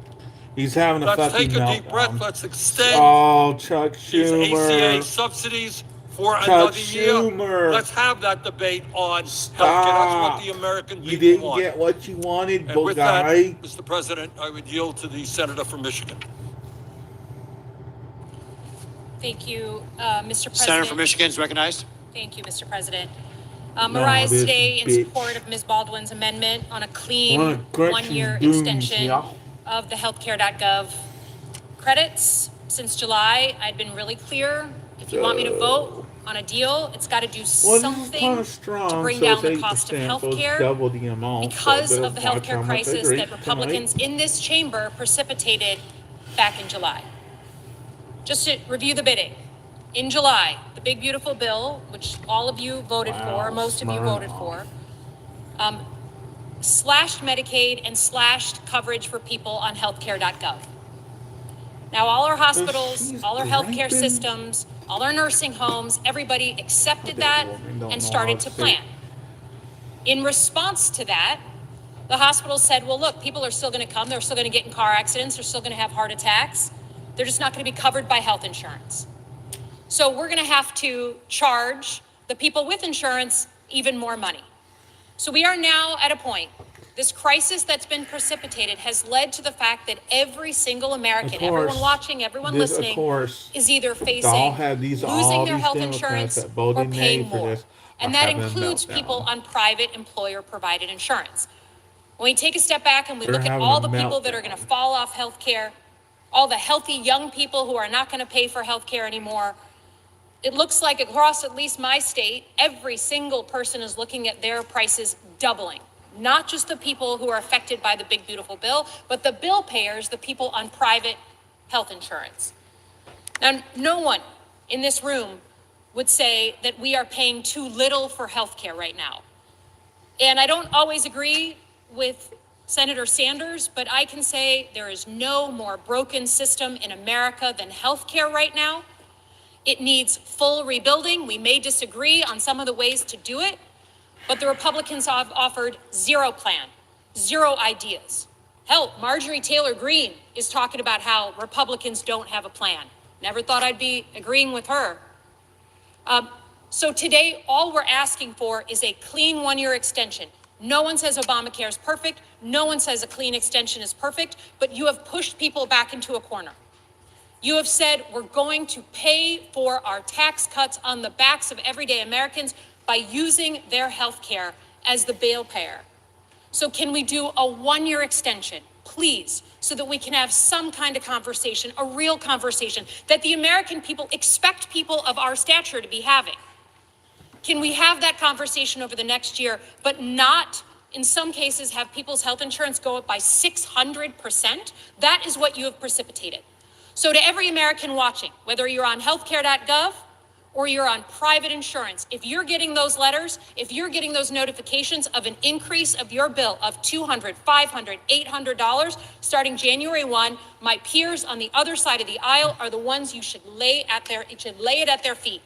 He's having a Let's fucking take a meltdown. deep breath. Let's extend Oh, Chuck these ACA Schumer. subsidies for Chuck another year. Schumer. Let's have that debate on healthcare. That's Stop. what the American You people didn't want. get what you wanted, And but with guy. that, Mr. President, I would yield to the senator from Michigan. Thank you, Mr. President. Senator from Michigan is recognized. Thank you, Mr. President. No, Mariah this today in bitch. support of Ms. Baldwin's amendment on a What clean a Gretchen one-year Dooms, extension yeah. of the healthcare.gov credits. Since July, I'd been really clear. If you want me to vote on a deal, it's got to do Well, this is kind something of strong, to bring so down it's the cost of 8%, so it's healthcare double the amount. because so of the healthcare crisis that Republicans in this chamber precipitated back in July. Just to review the bidding. In July, the big beautiful bill, which all of you voted for, most of you voted for, slashed Medicaid and slashed coverage for people on healthcare.gov. Now, all our hospitals, all our healthcare systems, all our nursing homes, everybody accepted that and started to plan. In response to that, the hospitals said, well, look, people are still going to come. They're still going to get in car accidents. They're still going to have heart attacks. They're just not going to be covered by health insurance. So we're going to have to charge the people with insurance even more money. So we are now at a point, this crisis that's been precipitated has led to the fact that every single American, everyone watching, everyone listening, is either facing losing their health insurance or paying more. And that includes people on private employer-provided insurance. When we take a step back and we They're look at having all a the people that are meltdown. going to fall off health care, all the healthy young people who are not going to pay for health care anymore, it looks like across at least my state, every single person is looking at their prices doubling. Not just the people who are affected by the big, beautiful bill, but the bill payers, the people on private health insurance. Now, no one in this room would say that we are paying too little for health care right now. And I don't always agree with Senator Sanders, but I can say there is no more broken system in America than health care right now. It needs full rebuilding. We may disagree on some of the ways to do it, but the Republicans have offered zero plan, zero ideas. Hell, Marjorie Taylor Greene is talking about how Republicans don't have a plan. Never thought I'd be agreeing with her. So today, all we're asking for is a clean one-year extension. No one says Obamacare is perfect. No one says a clean extension is perfect, but you have pushed people back into a corner. You have said we're going to pay for our tax cuts on the backs of everyday Americans by using their health care as the bail payer. So can we do a one-year extension, please, so that we can have some kind of conversation, a real conversation that the American people expect people of our stature to be having? Can we have that conversation over the next year, but not, in some cases, have people's health insurance go up by 600%? That is what you have precipitated. So to every American watching, whether you're on healthcare.gov or you're on private insurance, if you're getting those letters, if you're getting those notifications of an increase of your bill of $200, $500, $800 starting January 1, my peers on the other side of the aisle are the ones you should lay it at their feet.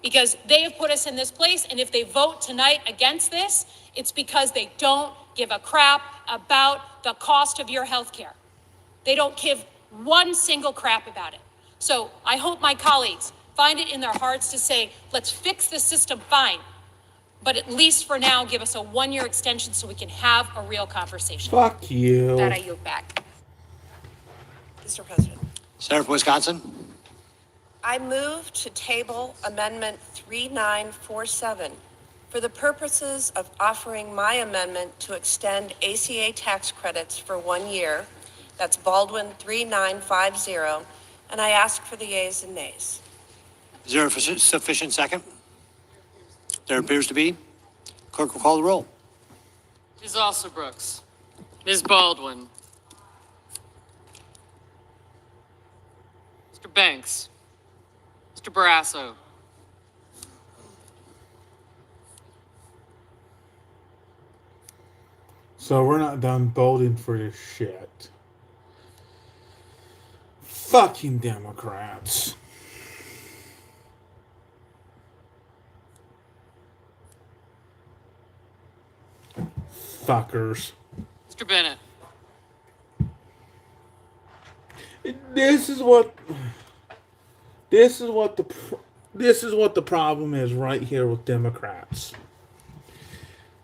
Because they have put us in this place, and if they vote tonight against this, it's because they don't give a crap about the cost of your health care. They don't give one single crap about it. So I hope my colleagues find it in their hearts to say, let's fix this system, fine, but at least for now, give us a one-year extension so we can have a real conversation. Fuck you. That I yield back. Mr. President. Senator from Wisconsin. I move to table Amendment 3947 for the purposes of offering my amendment to extend ACA tax credits for 1 year. That's Baldwin 3950, and I ask for the yeas and nays. Is there a sufficient second? There appears to be. Clerk will call the roll. Ms. Alsobrooks. Ms. Baldwin. Mr. Banks. Mr. Barrasso. So we're not done voting for this shit. Fucking Democrats. Fuckers. Mr. Bennett. This is what the problem is right here with Democrats.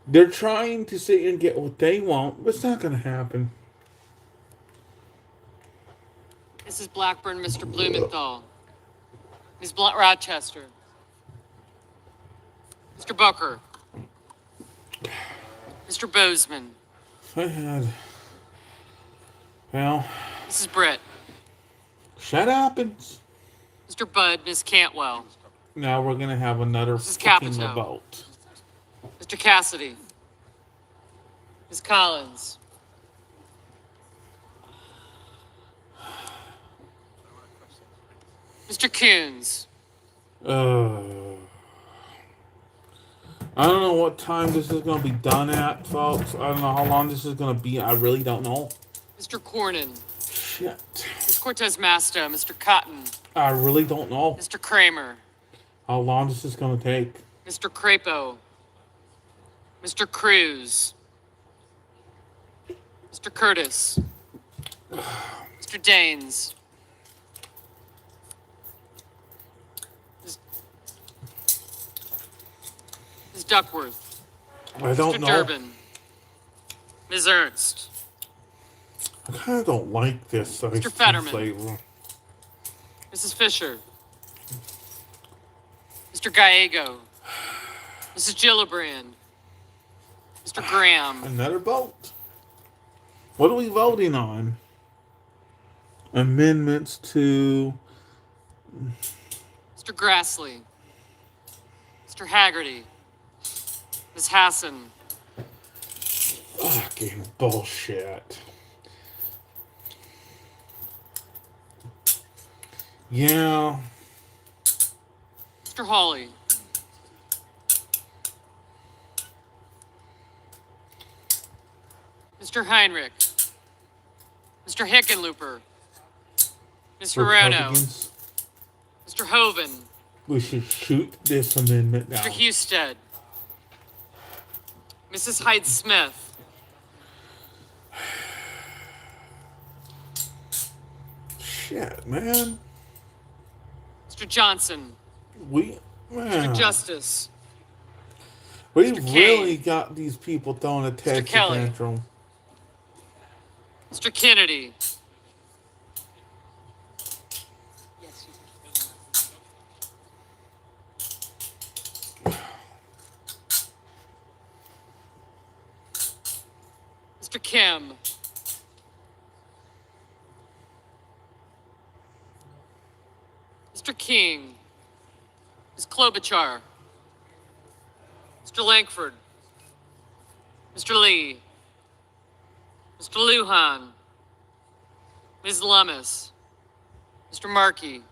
They're trying to sit and get what they want, but it's not going to happen. Mrs. Blackburn, Mr. Blumenthal. Ms. Rochester. Mr. Booker. Mr. Bozeman. Well, Mrs. Britt. shut up and... Mr. Budd, Ms. Cantwell. Now we're going to have another Mrs. fucking Capito. vote. Mr. Cassidy. Ms. Collins. Mr. Coons. I don't know what time this is going to be done at, folks. I don't know how long this is going to be. I really don't know. Mr. Cornyn. Shit. Ms. Cortez Masto. Mr. Cotton. I really don't know Mr. Kramer. how long this is going to take. Mr. Crapo. Mr. Cruz. Mr. Curtis. Mr. Daines. Ms. Duckworth. I don't Mr. know. Durbin. Ms. Ernst. I kind of don't like this ice cream Fetterman. flavor. Mrs. Fisher. Mr. Gallego. Mrs. Gillibrand. Mr. Graham. Another vote. What are we voting on? Amendments to. Mr. Grassley, Mr. Haggerty, Ms. Hassan, Fucking bullshit. Yeah. Mr. Hawley, Mr. Heinrich, Mr. Hickenlooper, Ms. Medrano, Republicans. Mr. Hoven, We should shoot this amendment Mr. down. Husted, Mrs. Hyde Smith, Shit, man. Mr. Johnson, We. Mr. Man. Justice, We Mr. really Kane, got these people throwing a Texas Kelly. tantrum. Mr. Kennedy, Mr. Kim, Mr. King, Ms. Klobuchar, Mr. Langford, Mr. Lee, Mr. Lujan, Ms. Lummis, Mr. Markey,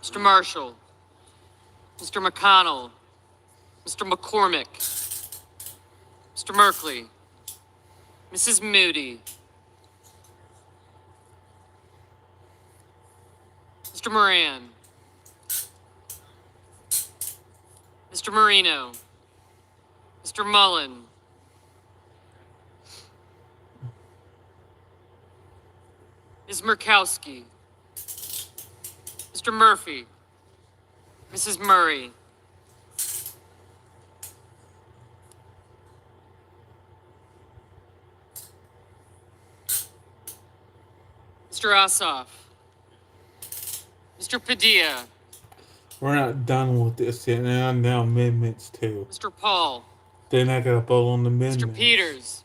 Mr. Marshall, Mr. McConnell, Mr. McCormick, Mr. Merkley, Mrs. Moody, Mr. Moran, Mr. Marino, Mr. Mullen, Ms. Murkowski, Mr. Murphy, Mrs. Murray, Mr. Ossoff, Mr. Padilla, We're not done with this yet. Now amendments too. Mr. Paul, Then I gotta vote on the amendments. Mr. Peters,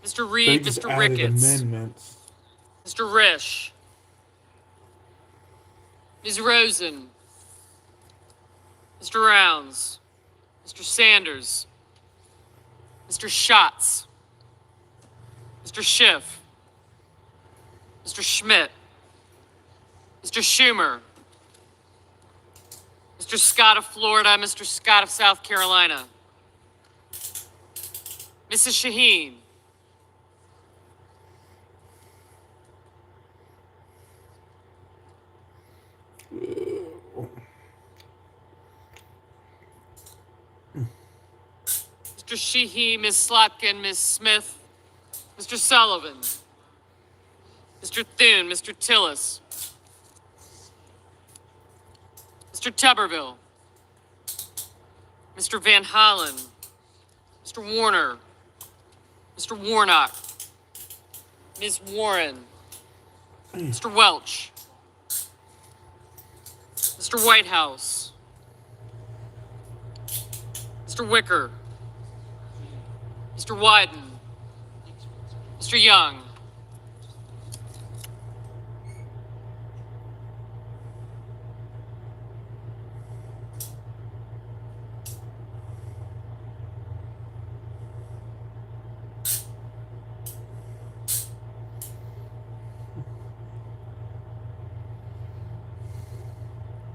Mr. They Reed, just Mr. added Ricketts, amendments. Mr. Risch, Ms. Rosen, Mr. Rounds, Mr. Sanders, Mr. Schatz, Mr. Schiff, Mr. Schmidt, Mr. Schumer, Mr. Scott of Florida, Mr. Scott of South Carolina, Mrs. Shaheen, Mr. Sheehy, Ms. Slotkin, Ms. Smith, Mr. Sullivan, Mr. Thune, Mr. Tillis, Mr. Tuberville, Mr. Van Hollen, Mr. Warner, Mr. Warnock, Ms. Warren, Mr. Welch, Mr. Whitehouse, Mr. Wicker, Mr. Wyden, Mr. Young,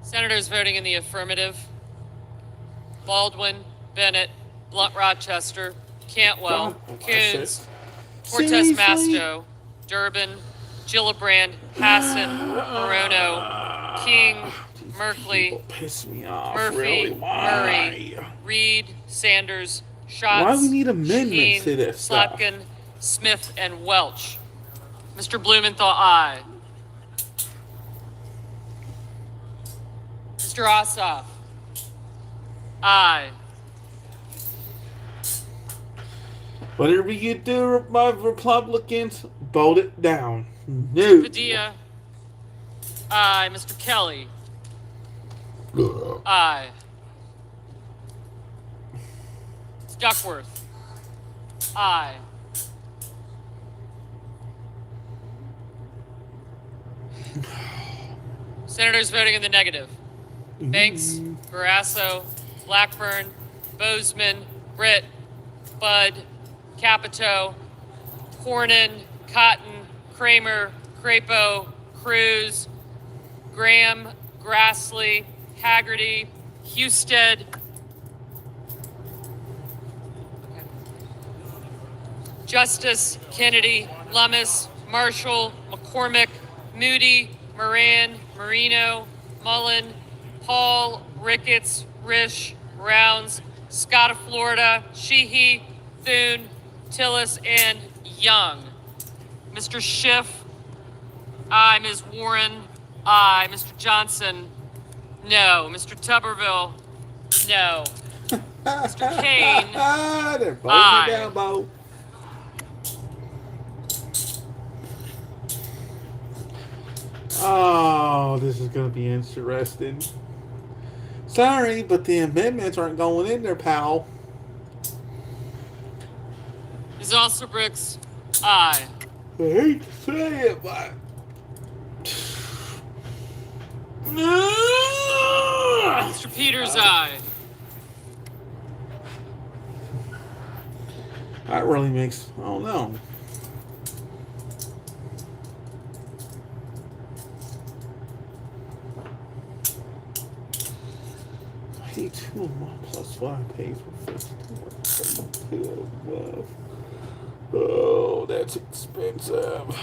Senators voting in the affirmative: Baldwin, Bennett, Blunt Rochester, Cantwell, Coons, Cortez Seriously? Masto, Durbin, Gillibrand, Hassan, Morono, King, Merkley, People piss me off. Murphy, Really? Why? Murray, Reed, Sanders, Why Schatz, we need amendments Shaheen, to this stuff? Slotkin, Smith, and Welch. Mr. Blumenthal, aye. Mr. Ossoff, aye. Whatever you do, my Republicans, vote it down. No. Padilla, aye. Mr. Kelly, aye. Ms. Duckworth, Aye. Senators voting in the negative. Banks, Barrasso, Blackburn, Bozeman, Britt, Bud, Capito, Cornyn, Cotton, Kramer, Crapo, Cruz, Graham, Grassley, Haggerty, Husted, Justice, Kennedy, Lummis, Marshall, McCormick, Moody, Moran, Marino, Mullen, Paul, Ricketts, Risch, Rounds, Scott of Florida, Sheehy, Thune, Tillis, and Young. Mr. Schiff, aye. Ms. Warren, aye. Mr. Johnson, no. Mr. Tuberville, no. Mr. Kane, They're voting it aye. down, Bo. Oh, this is going to be interesting. Sorry, but the amendments aren't going in there, pal. Ms. Osterbrooks, aye. I hate to say it, but. Mr. Peters, aye. That really makes. Oh no. $82 a month plus what I paid for 52 a month. Oh, that's expensive.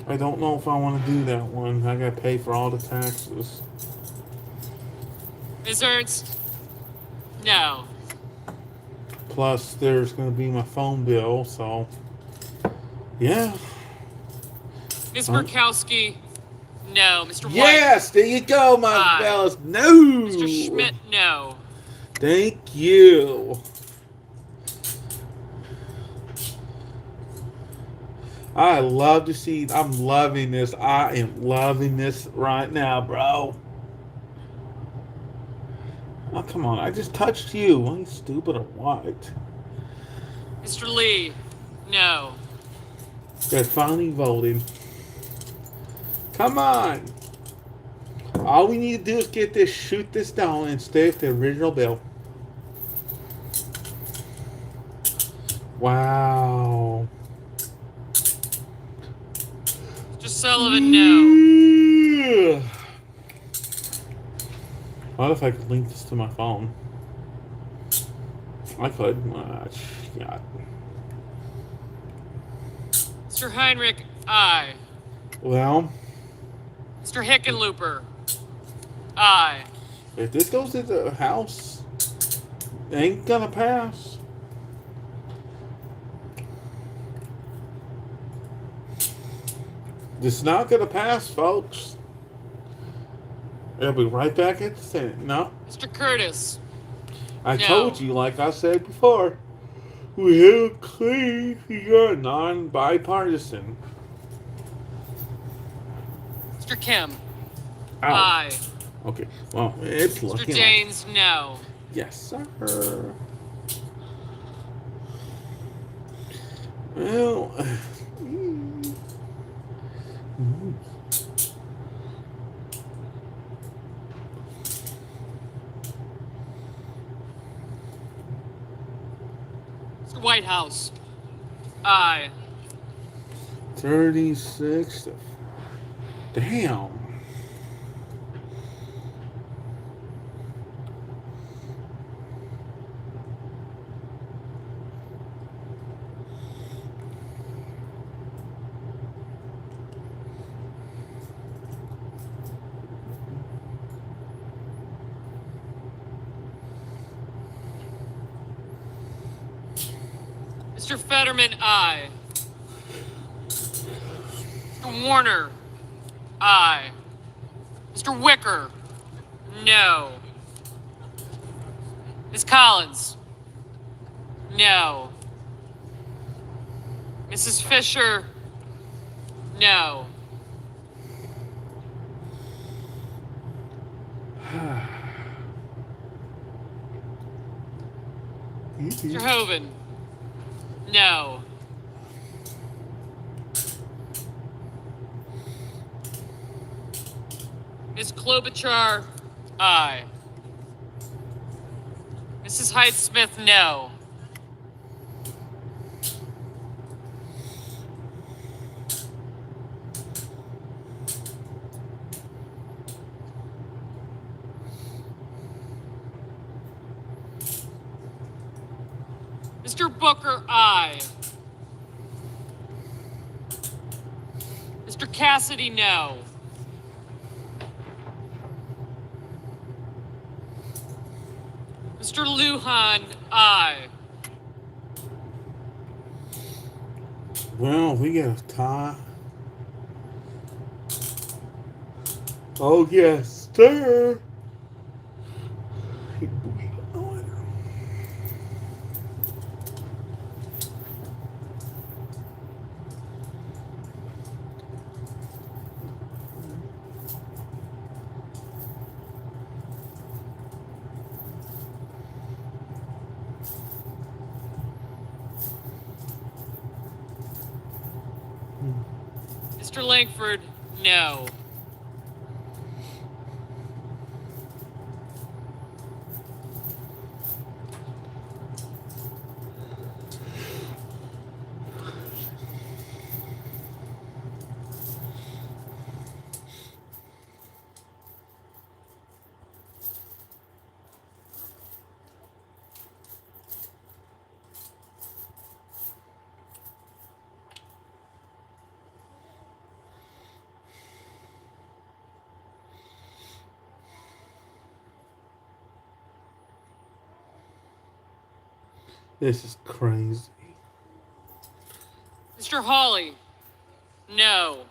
I don't know if I want to do that one. I gotta pay for all the taxes. Ms. Ernst, no. Plus, there's gonna be my phone bill, so. Yeah. Ms. Murkowski, no. Mr. White, Yes, there you go, my aye. fellas. No. Mr. Schmidt, no. Thank you. I love to see. I'm loving this. I am loving this right now, bro. Oh, come on. I just touched you. Are you stupid or what? Mr. Lee, no. They're finally voting. Come on. All we need to do is get this, shoot this down, and stay with the original bill. Wow. Mr. Sullivan, no. What if I could link this to my phone? I could. Yeah. Mr. Heinrich, aye. Well, Mr. Hickenlooper, aye. if this goes to the House, it ain't gonna pass. It's not gonna pass, folks. It'll be right back at the Senate. No, Mr. Curtis, I no. told you, like I said before, we have a clean, you're non-bipartisan. Mr. Kim, Ow. aye. Okay, well, it's Mr. looking James, no. like... Yes, sir. Well... Mr. Whitehouse, aye. 36... Damn. Mr. Fetterman, aye. Mr. Warner, aye. Mr. Wicker, no. Ms. Collins, no. Mrs. Fisher, no. Mr. Hoven, No. Ms. Klobuchar, aye. Mrs. Hyde Smith, no. Mr. Booker, aye. Mr. Cassidy, no. Mr. Lujan, aye. Well, we got a tie. Oh, yes, sir. Mr. Langford, no. This is crazy. Mr. Hawley, no.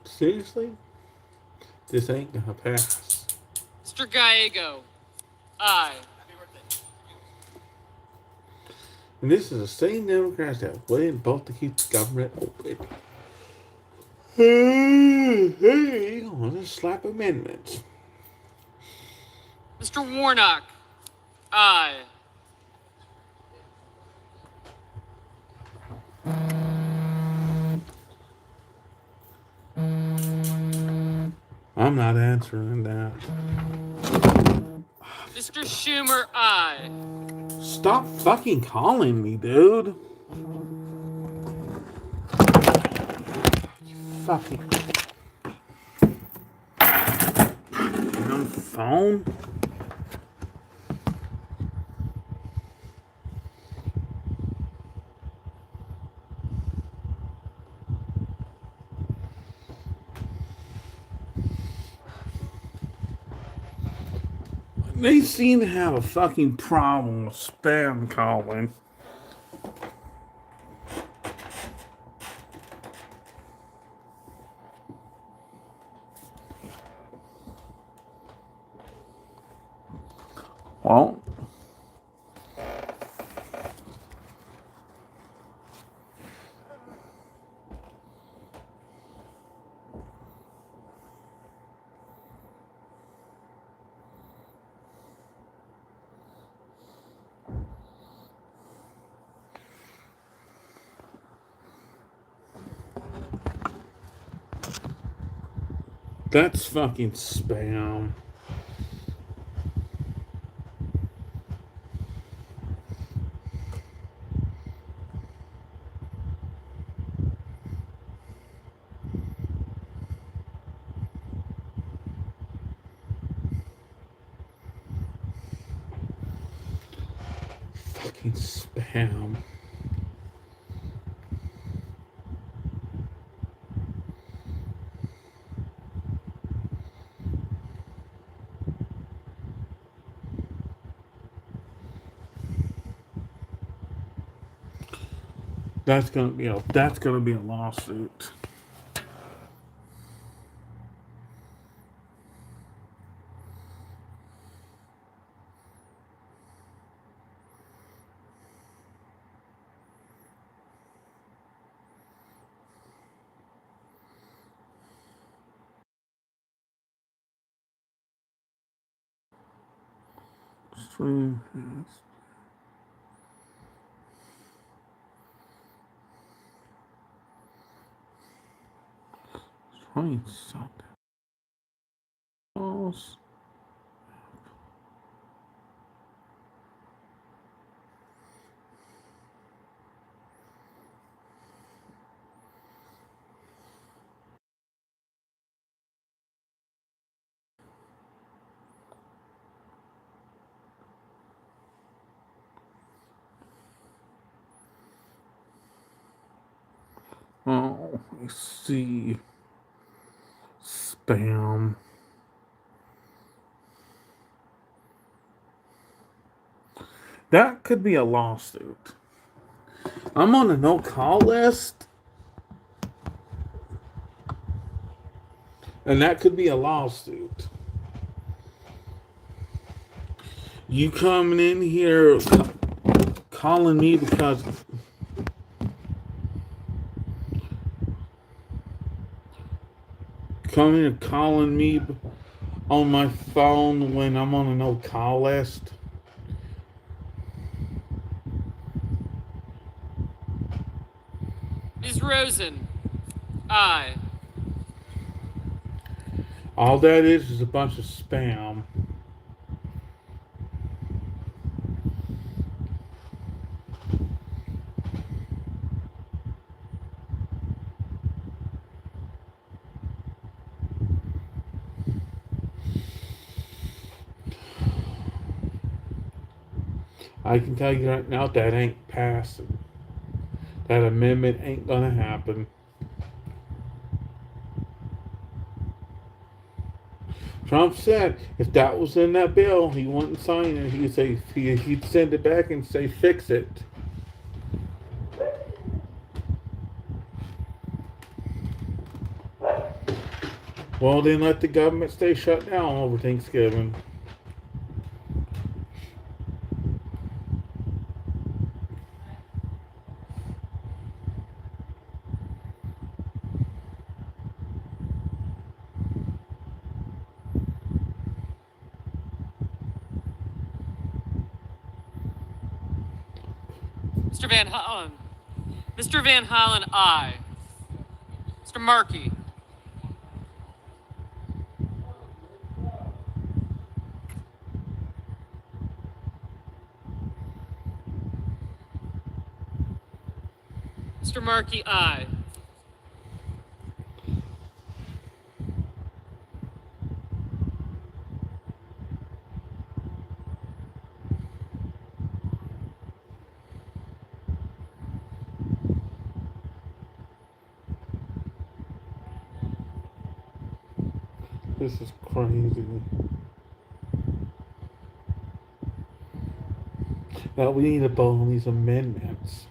Seriously? This ain't gonna pass. Mr. Gallego, aye. And this is the same Democrats that wouldn't vote to keep the government open. Hey, on this slap amendments. Mr. Warnock, aye. I'm not answering that. Mr. Schumer, aye. Stop fucking calling me, dude. Fucking. You're on the phone? They seem to have a fucking problem with spam calling. Well, that's fucking spam. Fucking spam. That's gonna be a lawsuit. Stream 20 something. Oh, let's see. Spam. That could be a lawsuit. I'm on a no call list, and that could be a lawsuit. You coming in here calling me because coming and calling me on my phone when I'm on a no call list. Ms. Rosen, aye. All that is a bunch of spam. I can tell you right now that ain't passing. That amendment ain't gonna happen. Trump said if that was in that bill, he wouldn't sign it. He'd send it back and say fix it. Well, then let the government stay shut down over Thanksgiving. Mr. Van Hollen. Mr. Van Hollen, aye. Mr. Markey. Mr. Markey, aye. This is crazy. Now we need to vote on these amendments.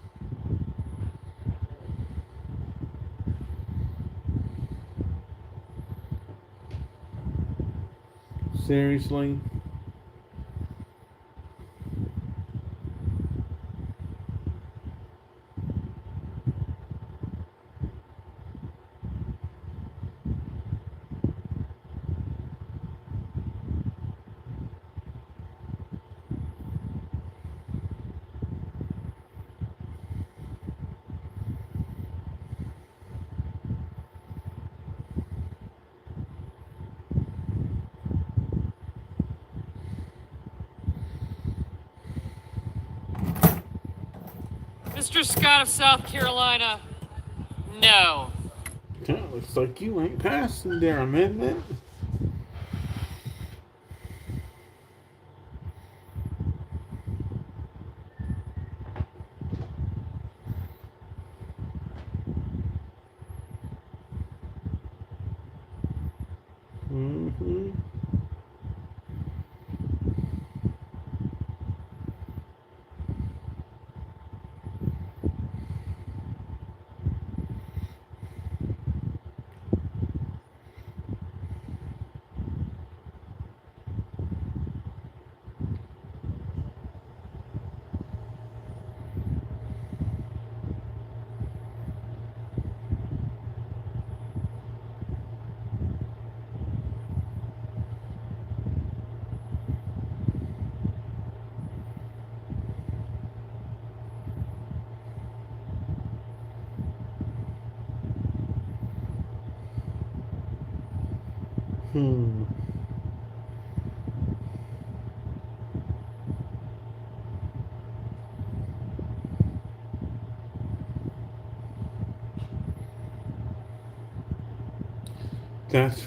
Seriously? Mr. Scott of South Carolina, no. Yeah, looks like you ain't passing their amendment. Mm-hmm. That's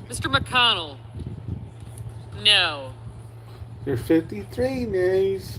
Mr. McConnell, no. there's 53 nays.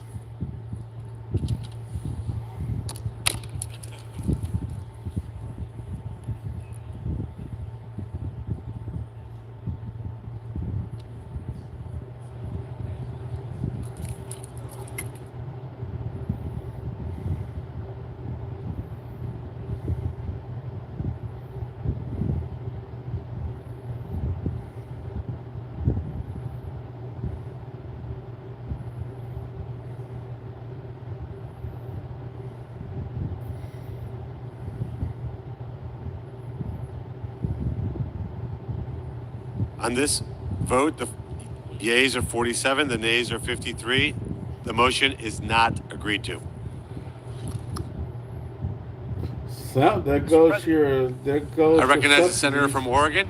On this vote, the yeas are 47, the nays are 53. The motion is not agreed to. So there goes your. There goes. I recognize the subsidies. senator from Oregon.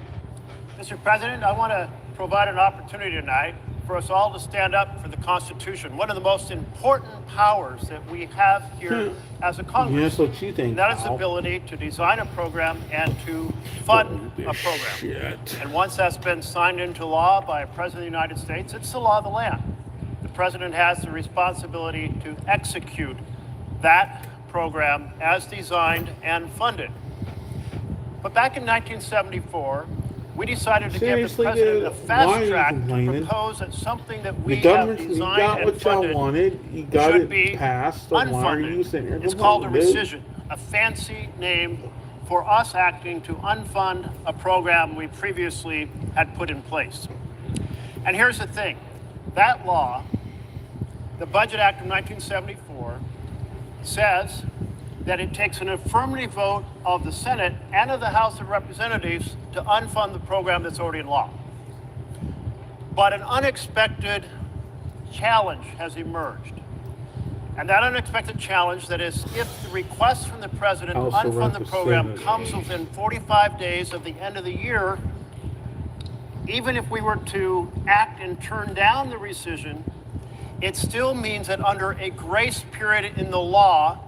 Mr. President, I want to provide an opportunity tonight for us all to stand up for the Constitution, one of the most important powers that we have here as a Congress. Yes, what you think, And that is the pal. ability to design a program and to fund a program. Shit. And once that's been signed into law by a President of the United States, it's the law of the land. The President has the responsibility to execute that program as designed and funded. But back in 1974, we decided to Seriously, give the President dude, a why are fast you track to complaining? propose that something that we The have government, you designed got and what y'all funded wanted. You got should it be passed. So why are you unfunded. sitting here It's called a complaining, dude? rescission, a fancy name for us acting to unfund a program we previously had put in place. And here's the thing, that law, the Budget Act of 1974, says that it takes an affirmative vote of the Senate and of the House of Representatives to unfund the program that's already in law. But an unexpected challenge has emerged. And that unexpected challenge, that is, if the request from the President to House of unfund the program Representatives. comes within 45 days of the end of the year, even if we were to act and turn down the rescission, it still means that under a grace period in the law,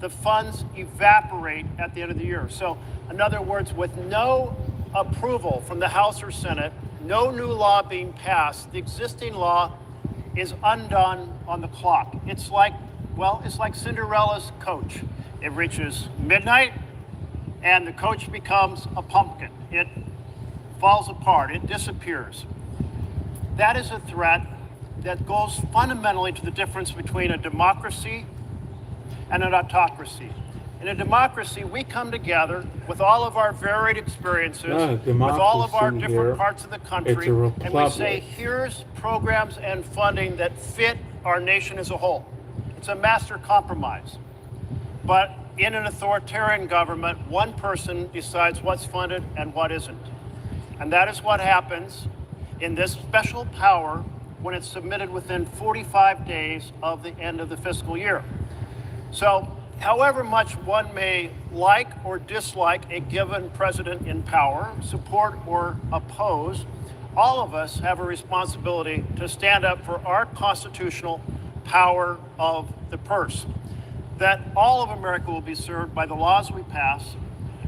the funds evaporate at the end of the year. So, in other words, with no approval from the House or Senate, no new law being passed, the existing law is undone on the clock. It's like Cinderella's coach. It reaches midnight and the coach becomes a pumpkin. It falls apart, it disappears. That is a threat that goes fundamentally to the difference between a democracy and an autocracy. In a democracy, we come together with all of our varied experiences, with all of our different parts of the country, and we say, here's programs and funding that fit our nation as a whole. It's a master compromise. But in an authoritarian government, one person decides what's funded and what isn't. And that is what happens in this special power when it's submitted within 45 days of the end of the fiscal year. So, however much one may like or dislike a given president in power, support or oppose, all of us have a responsibility to stand up for our constitutional power of the purse. That all of America will be served by the laws we pass,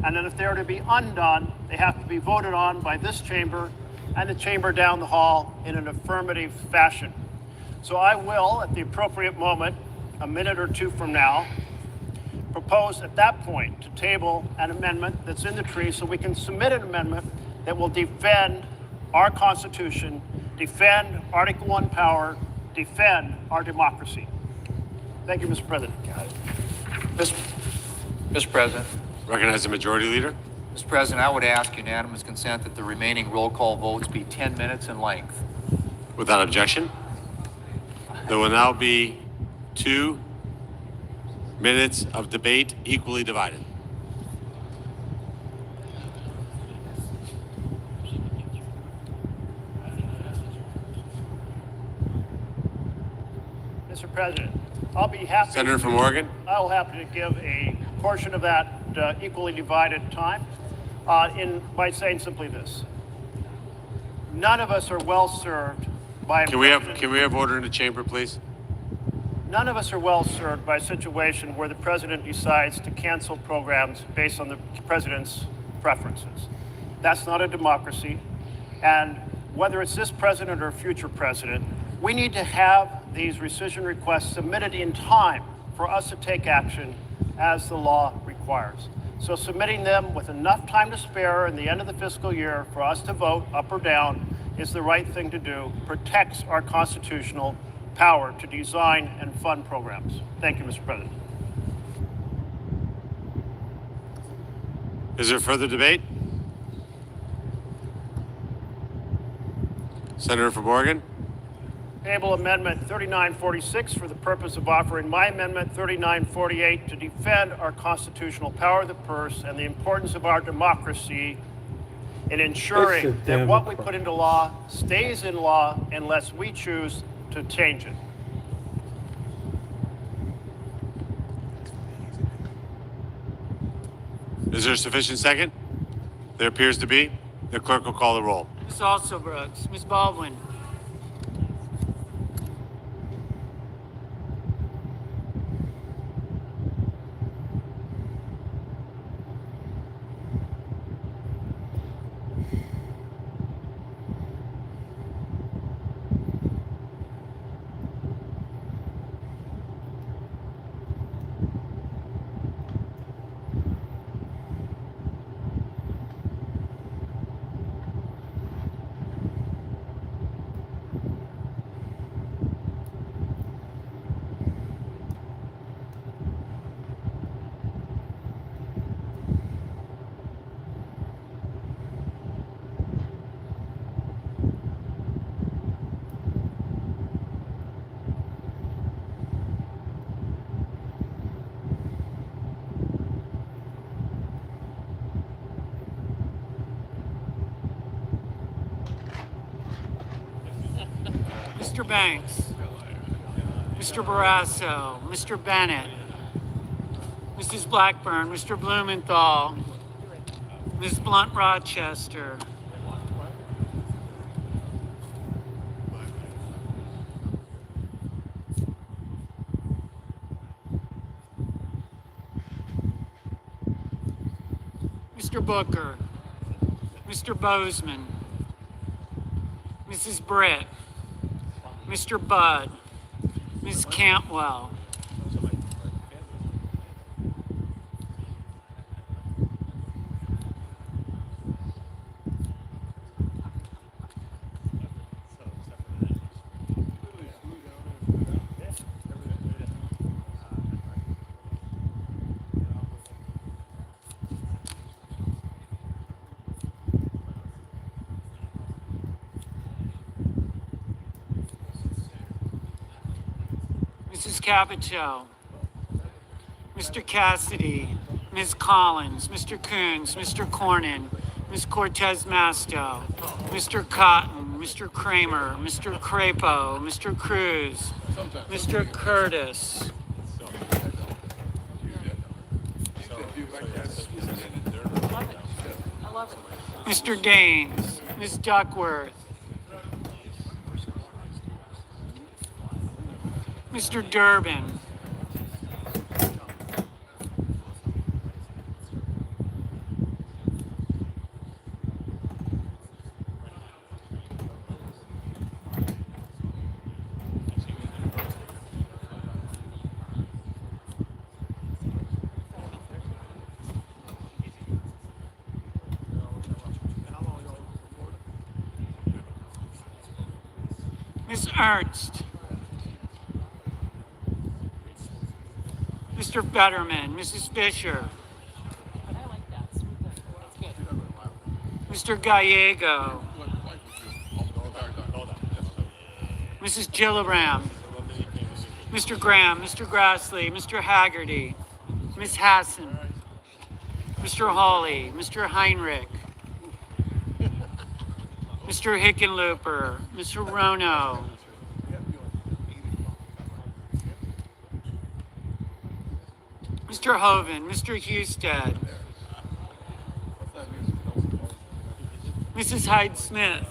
and that if they are to be undone, they have to be voted on by this chamber and the chamber down the hall in an affirmative fashion. So I will, at the appropriate moment, a minute or two from now, propose at that point to table an amendment that's in the tree so we can submit an amendment that will defend our Constitution, defend Article 1 power, defend our democracy. Thank you, Mr. President. Mr. President. Recognize the majority leader. Mr. President, I would ask unanimous consent that the remaining roll call votes be 10 minutes in length. Without objection, there will now be 2 minutes of debate equally divided. Mr. President, I'll be happy. Senator from Oregon. I'll happy to give a portion of that equally divided time by saying simply this. None of us are well served by. Can we have order in the chamber, please? None of us are well served by a situation where the president decides to cancel programs based on the president's preferences. That's not a democracy. And whether it's this president or a future president, we need to have these rescission requests submitted in time for us to take action as the law requires. So submitting them with enough time to spare in the end of the fiscal year for us to vote up or down is the right thing to do, protects our constitutional power to design and fund programs. Thank you, Mr. President. Is there further debate? Senator from Oregon. Table Amendment 3946 for the purpose of offering my Amendment 3948 to defend our constitutional power of the purse and the importance of our democracy in ensuring that what we put into law stays in law unless we choose to change it. Is there sufficient second? There appears to be. The clerk will call the roll. Ms. Alsobrooks, Ms. Baldwin, Mr. Banks, Mr. Barrasso, Mr. Bennett, Mrs. Blackburn, Mr. Blumenthal, Ms. Blunt Rochester, Mr. Booker, Mr. Bozeman, Mrs. Britt, Mr. Budd, Ms. Cantwell, Mrs. Capito, Mr. Cassidy, Ms. Collins, Mr. Coons, Mr. Cornyn, Ms. Cortez Masto, Mr. Cotton, Mr. Kramer, Mr. Crapo, Mr. Cruz, Mr. Curtis, Mr. Gaines, Ms. Duckworth, Mr. Durbin, Ms. Ernst, Mr. Fetterman, Mrs. Fisher, Mr. Gallego, Mrs. Gillibrand, Mr. Graham, Mr. Grassley, Mr. Haggerty, Ms. Hassan, Mr. Hawley, Mr. Heinrich, Mr. Hickenlooper, Mr. Rono, Mr. Hoven, Mr. Husted, Mrs. Hyde Smith,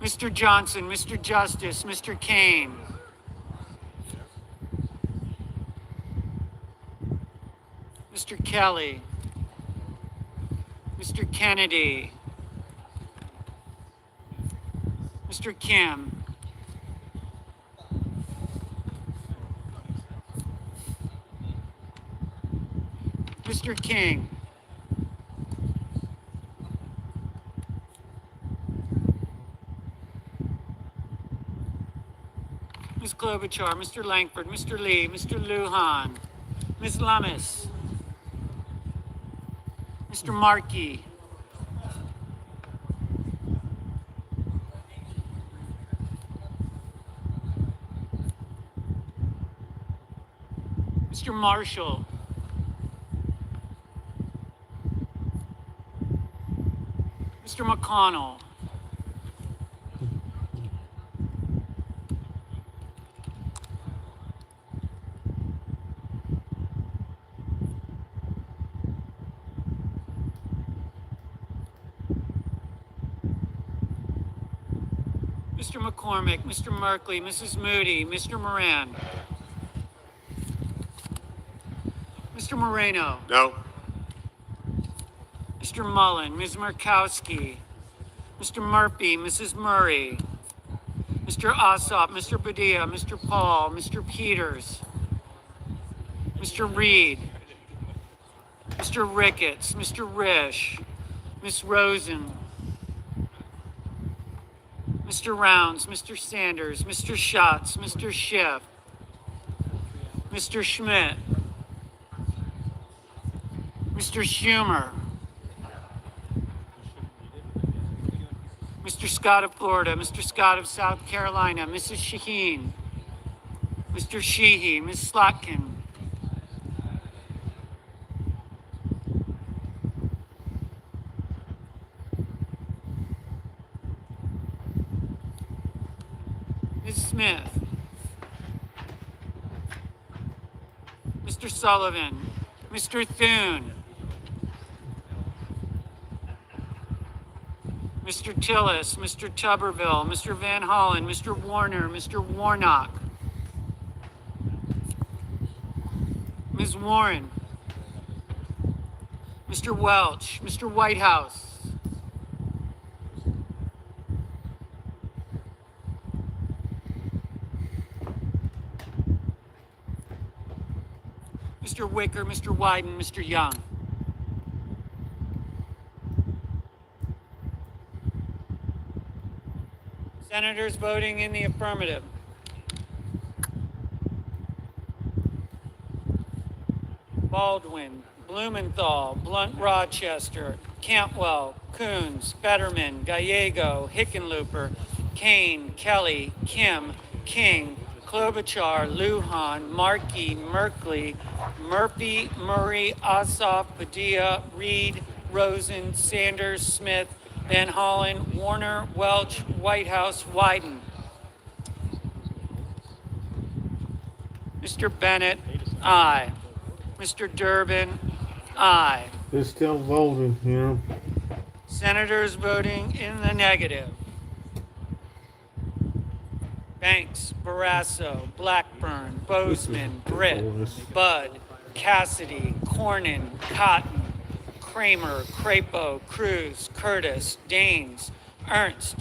Mr. Johnson, Mr. Justice, Mr. Kane, Mr. Kelly, Mr. Kennedy, Mr. Kim, Mr. King, Ms. Klobuchar, Mr. Langford, Mr. Lee, Mr. Lujan, Ms. Lummis, Mr. Markey, Mr. Marshall, Mr. McConnell, Mr. McCormick, Mr. Merkley, Mrs. Moody, Mr. Moran, Mr. Moreno, No. Mr. Mullen, Ms. Murkowski, Mr. Murphy, Mrs. Murray, Mr. Ossoff, Mr. Padilla, Mr. Paul, Mr. Peters, Mr. Reed, Mr. Ricketts, Mr. Risch, Ms. Rosen, Mr. Rounds, Mr. Sanders, Mr. Schatz, Mr. Schiff, Mr. Schmidt, Mr. Schumer, Mr. Scott of Florida, Mr. Scott of South Carolina, Mrs. Shaheen, Mr. Sheehy, Ms. Slotkin, Ms. Smith, Mr. Sullivan, Mr. Thune, Mr. Tillis, Mr. Tuberville, Mr. Van Hollen, Mr. Warner, Mr. Warnock, Ms. Warren, Mr. Welch, Mr. Whitehouse, Mr. Wicker, Mr. Wyden, Mr. Young. Senators voting in the affirmative: Baldwin, Blumenthal, Blunt Rochester, Cantwell, Coons, Fetterman, Gallego, Hickenlooper, Kane, Kelly, Kim, King, Klobuchar, Lujan, Markey, Merkley, Murphy, Murray, Ossoff, Padilla, Reed, Rosen, Sanders, Smith, Van Hollen, Warner, Welch, Whitehouse, Wyden. Mr. Bennett, aye. Mr. Durbin, aye. They're still voting, you know. Senators voting in the negative: Banks, Barrasso, Blackburn, Bozeman, Britt, Budd, Cassidy, Cornyn, Cotton, Kramer, Crapo, Cruz, Curtis, Daines, Ernst,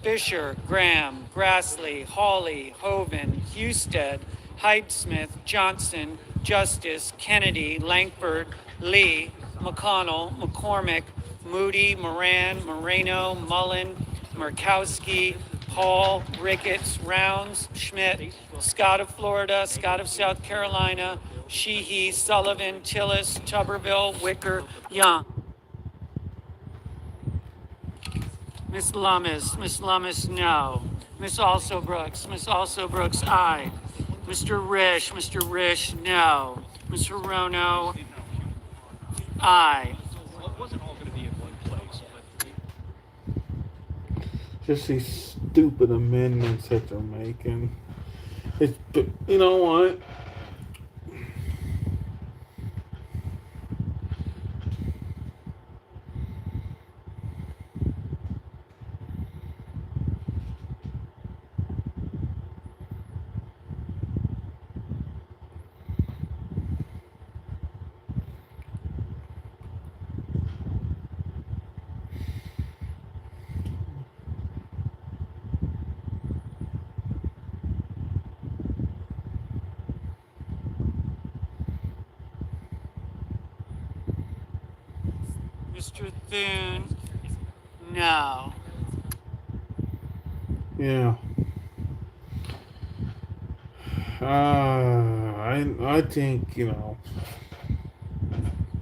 Fisher, Graham, Grassley, Hawley, Hoven, Husted, Hyde-Smith, Johnson, Justice, Kennedy, Langford, Lee, McConnell, McCormick, Moody, Moran, Moreno, Mullen, Murkowski, Paul, Ricketts, Rounds, Schmidt, Scott of Florida, Scott of South Carolina, Sheehy, Sullivan, Tillis, Tuberville, Wicker, Young. Miss Lummis, no. Miss Also Brooks, aye. Mr. Rish, no. Mr. Rono, aye. Just these stupid amendments that they're making. It's, you know what? Mr. Thune, no. Yeah. I think,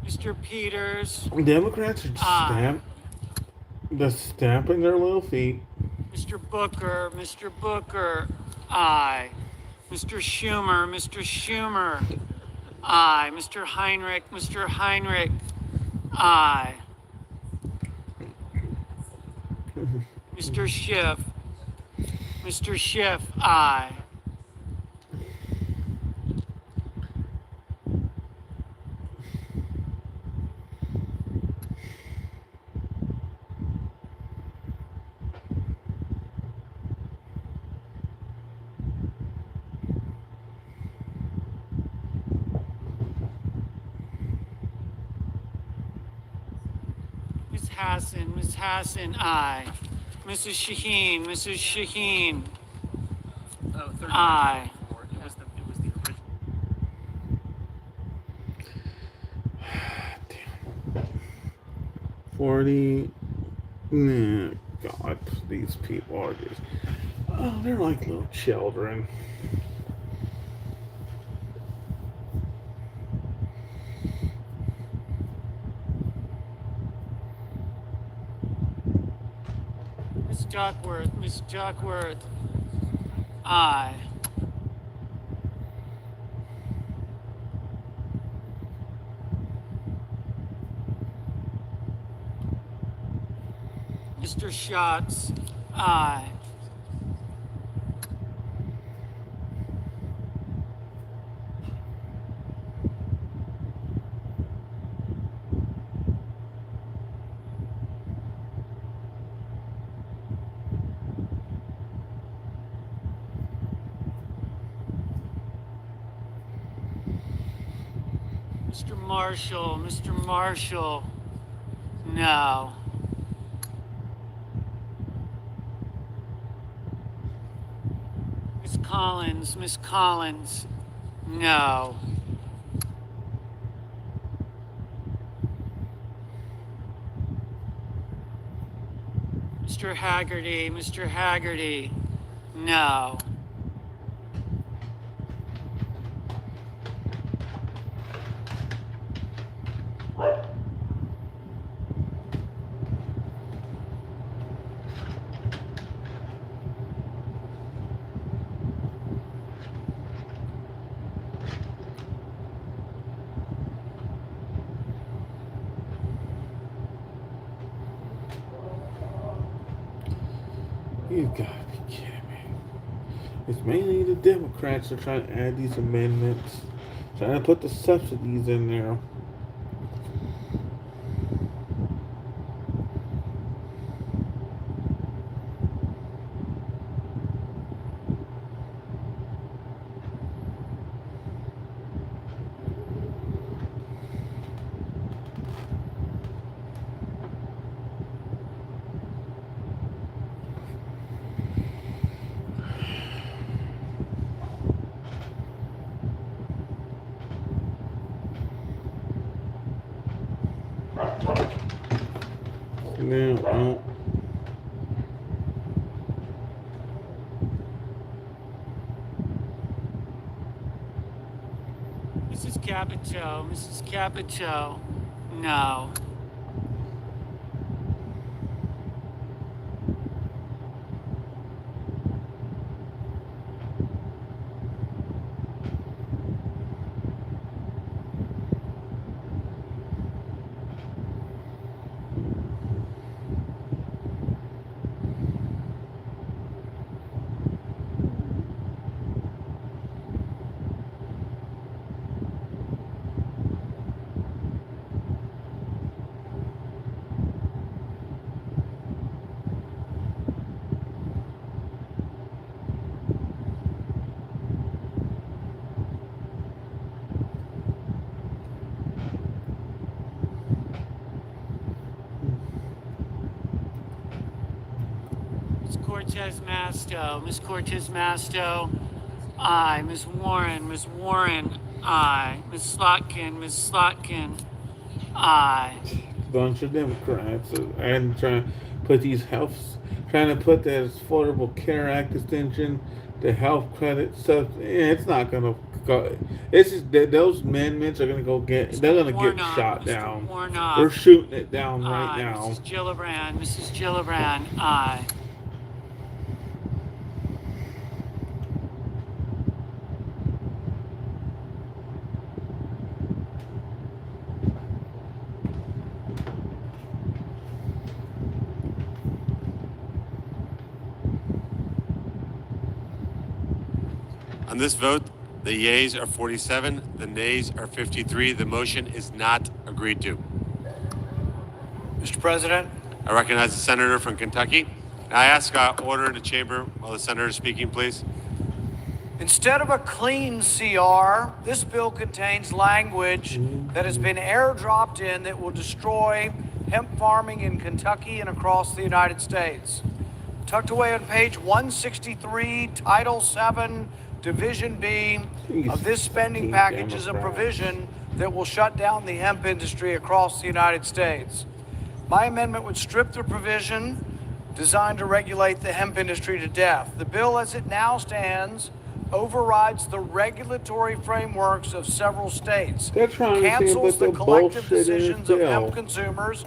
Mr. Peters, Democrats are just aye. stamping their little feet. Mr. Booker, aye. Mr. Schumer, aye. Mr. Heinrich, aye. Mr. Schiff, aye. Miss Hassan, aye. Mrs. Shaheen, aye. 40. Nah, God, these people are just. Oh, they're like little children. Miss Duckworth, aye. Mr. Schatz, aye. Mr. Marshall, no. Miss Collins, no. Mr. Haggerty, no. You gotta be kidding me. It's mainly the Democrats that are trying to add these amendments, trying to put the subsidies in there. Now, Capito, Mrs. Capito. No. Ms. Cortez Masto, Ms. Cortez Masto, aye. Ms. Warren, aye. Ms. Slotkin, aye. Bunch of Democrats and trying to put trying to put that Affordable Care Act extension, the health credit stuff. It's not gonna go. It's just that those amendments are gonna go get. They're gonna get shot down. They're shooting it down right Aye. now. Mrs. Gillibrand, aye. On this vote, the yeas are 47, the nays are 53. The motion is not agreed to. Mr. President, I recognize the senator from Kentucky. I ask order in the chamber while the senator is speaking, please. instead of a clean CR, this bill contains language that has been airdropped in that will destroy hemp farming in Kentucky and across the United States. Tucked away on page 163, Title 7, Division B of this spending package is a provision that will shut down the hemp industry across the United States. My amendment would strip the provision designed to regulate the hemp industry to death. The bill as it now stands overrides the regulatory frameworks of several states, They're trying to cancels see the what collective bullshit in decisions this of hemp bill. consumers,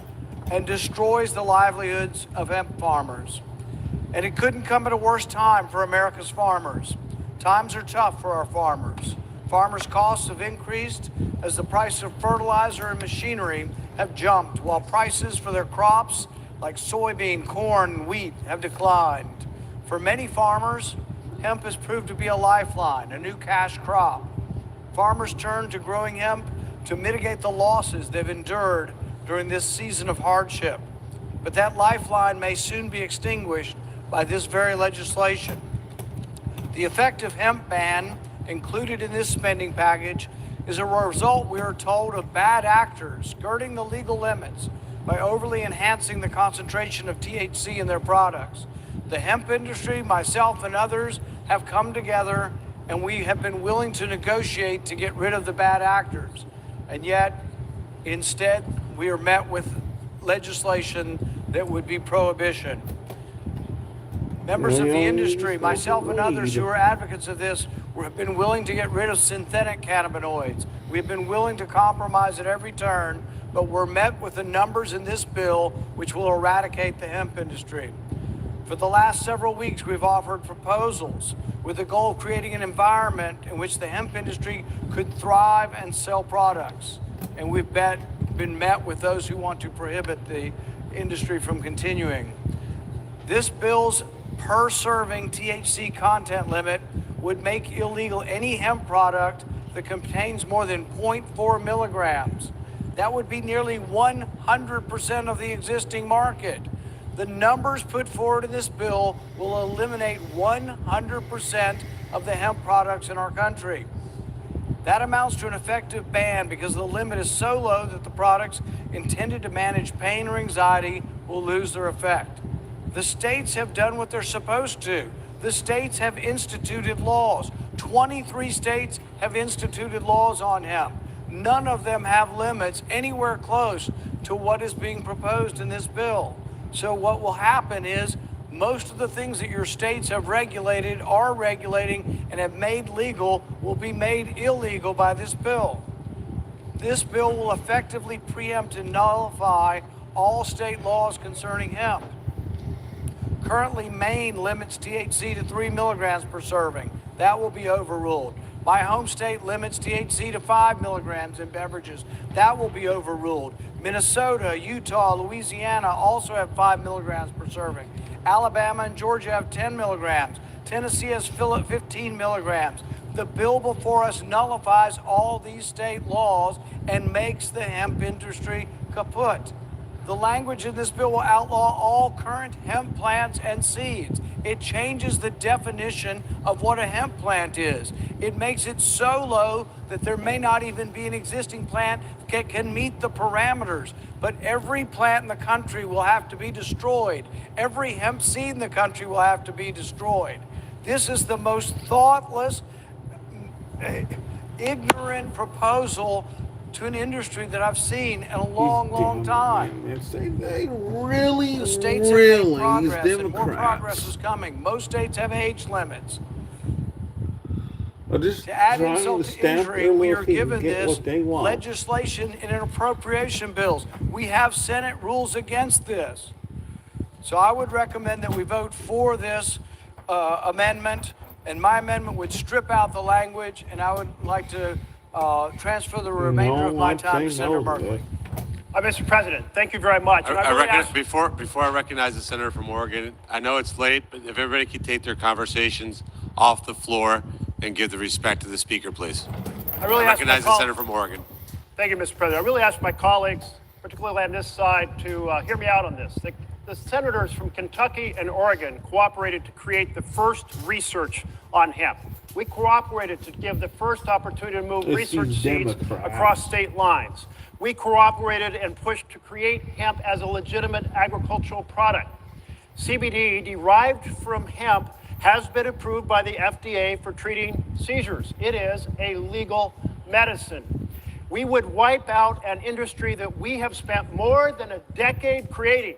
and destroys the livelihoods of hemp farmers. And it couldn't come at a worse time for America's farmers. Times are tough for our farmers. Farmers' costs have increased as the price of fertilizer and machinery have jumped, while prices for their crops like soybean, corn, and wheat have declined. For many farmers, hemp has proved to be a lifeline, a new cash crop. Farmers turn to growing hemp to mitigate the losses they've endured during this season of hardship. But that lifeline may soon be extinguished by this very legislation. The effective hemp ban included in this spending package is a result, we are told, of bad actors skirting the legal limits by overly enhancing the concentration of THC in their products. The hemp industry, myself and others, have come together and we have been willing to negotiate to get rid of the bad actors. And yet, instead, we are met with legislation that would be prohibition. Members of the industry, myself and others who are advocates of this, have been willing to get rid of synthetic cannabinoids. We've been willing to compromise at every turn, but we're met with the numbers in this bill which will eradicate the hemp industry. For the last several weeks, we've offered proposals with the goal of creating an environment in which the hemp industry could thrive and sell products. And we've been met with those who want to prohibit the industry from continuing. This bill's per serving THC content limit would make illegal any hemp product that contains more than 0.4 milligrams. That would be nearly 100% of the existing market. The numbers put forward in this bill will eliminate 100% of the hemp products in our country. That amounts to an effective ban because the limit is so low that the products intended to manage pain or anxiety will lose their effect. The states have done what they're supposed to. The states have instituted laws. 23 states have instituted laws on hemp. None of them have limits anywhere close to what is being proposed in this bill. So what will happen is most of the things that your states have regulated, are regulating, and have made legal will be made illegal by this bill. This bill will effectively preempt and nullify all state laws concerning hemp. Currently, Maine limits THC to 3 milligrams per serving. That will be overruled. My home state limits THC to 5 milligrams in beverages. That will be overruled. Minnesota, Utah, Louisiana also have 5 milligrams per serving. Alabama and Georgia have 10 milligrams. Tennessee has 15 milligrams. The bill before us nullifies all these state laws and makes the hemp industry kaput. The language in this bill will outlaw all current hemp plants and seeds. It changes the definition of what a hemp plant is. It makes it so low that there may not even be an existing plant that can meet the parameters. But every plant in the country will have to be destroyed. Every hemp seed in the country will have to be destroyed. This is the most thoughtless, ignorant proposal to an industry that I've seen in a long time. They really, The states have made progress, and more progress is coming. Most states have age limits. To add insult to injury, we are given this legislation in an appropriation bills. We have Senate rules against this. So I would recommend that we vote for this amendment, and my amendment would strip out the language, and I would like to transfer the remainder of my time to Senator Merkley. Mr. President, thank you very much. Before I recognize the senator from Oregon, I know it's late, but if everybody could take their conversations off the floor and give the respect to the speaker, please. I recognize the senator from Oregon. Thank you, Mr. President. I really ask my colleagues, particularly on this side, to hear me out on this. The senators from Kentucky and Oregon cooperated to create the first research on hemp. We cooperated to give the first opportunity to move research seeds across state lines. We cooperated and pushed to create hemp as a legitimate agricultural product. CBD derived from hemp has been approved by the FDA for treating seizures. It is a legal medicine. We would wipe out an industry that we have spent more than a decade creating.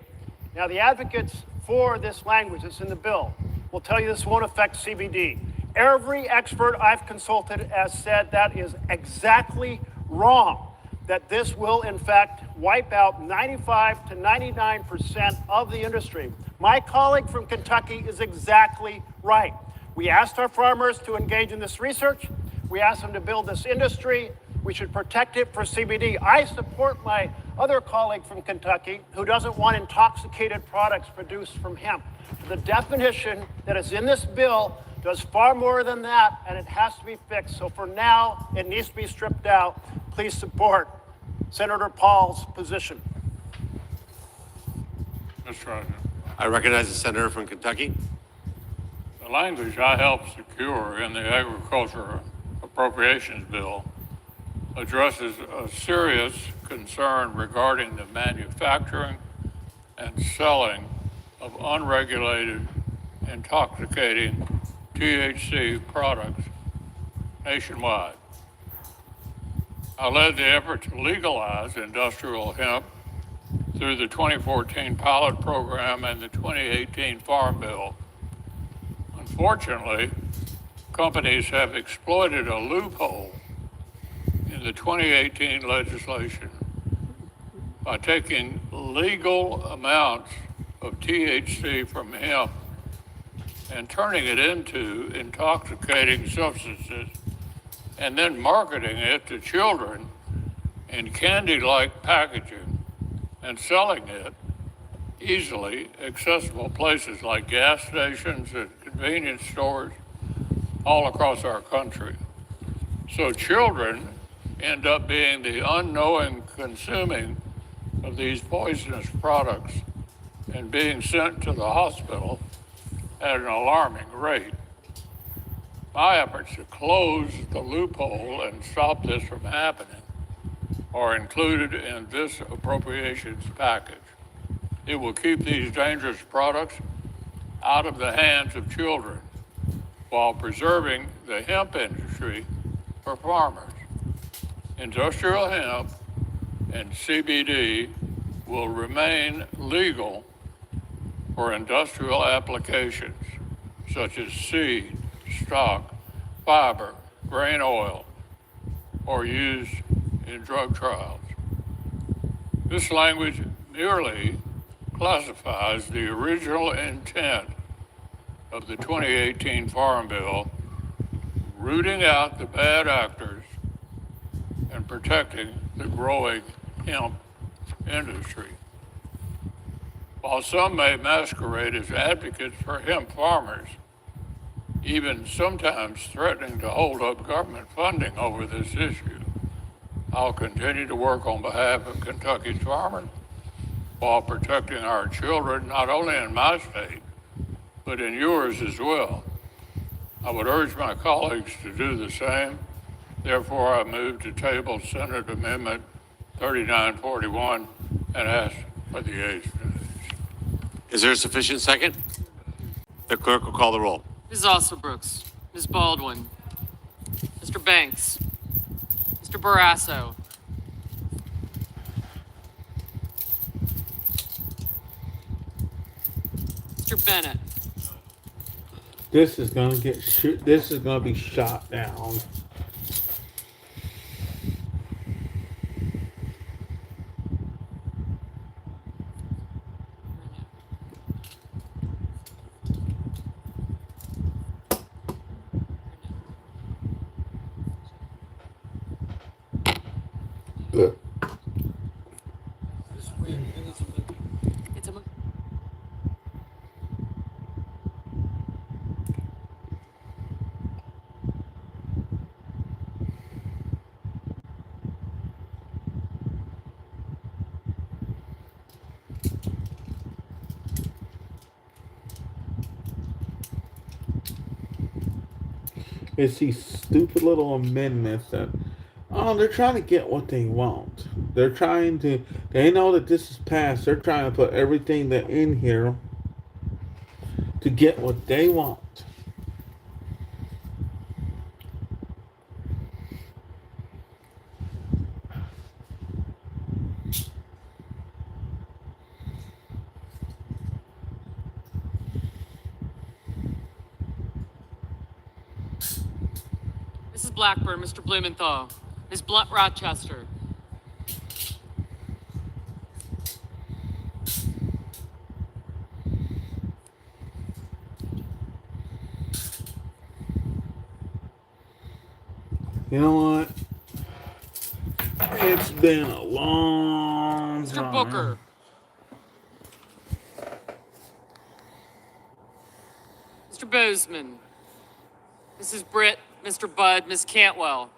Now, the advocates for this language that's in the bill will tell you this won't affect CBD. Every expert I've consulted has said that is exactly wrong, that this will, in fact, wipe out 95 to 99% of the industry. My colleague from Kentucky is exactly right. We asked our farmers to engage in this research. We asked them to build this industry. We should protect it for CBD. I support my other colleague from Kentucky who doesn't want intoxicated products produced from hemp. The definition that is in this bill does far more than that, and it has to be fixed. So for now, it needs to be stripped out. Please support Senator Paul's position. Mr. President. I recognize the senator from Kentucky. The language I helped secure in the Agriculture Appropriations Bill addresses a serious concern regarding the manufacturing and selling of unregulated, intoxicating THC products nationwide. I led the effort to legalize industrial hemp through the 2014 pilot program and the 2018 Farm Bill. Unfortunately, companies have exploited a loophole in the 2018 legislation by taking legal amounts of THC from hemp and turning it into intoxicating substances and then marketing it to children in candy-like packaging and selling it easily accessible places like gas stations and convenience stores all across our country. So children end up being the unknowing consuming of these poisonous products and being sent to the hospital at an alarming rate. My efforts to close the loophole and stop this from happening are included in this appropriations package. It will keep these dangerous products out of the hands of children while preserving the hemp industry for farmers. Industrial hemp and CBD will remain legal for industrial applications such as seed, stock, fiber, grain oil, or used in drug trials. This language merely classifies the original intent of the 2018 Farm Bill, rooting out the bad actors and protecting the growing hemp industry. While some may masquerade as advocates for hemp farmers, even sometimes threatening to hold up government funding over this issue, I'll continue to work on behalf of Kentucky's farmers while protecting our children, not only in my state, but in yours as well. I would urge my colleagues to do the same. Therefore, I move to table Senate Amendment 3941 and ask for the ayes. Is there a sufficient second? The clerk will call the roll. Ms. Osterbrooks, Ms. Baldwin, Mr. Banks, Mr. Barrasso, Mr. Bennett, This is gonna get shoot. This is gonna be shot down. it's a It's these stupid little amendments that, oh, they're trying to get what they want. They're trying to. They know that this is passed. They're trying to put everything that in here to get what they want. Mrs. Blackburn, Mr. Blumenthal, Ms. Blunt Rochester, You know what? It's been a long Mr. time. Booker, Mr. Bozeman, Mrs. Britt, Mr. Budd, Ms. Cantwell,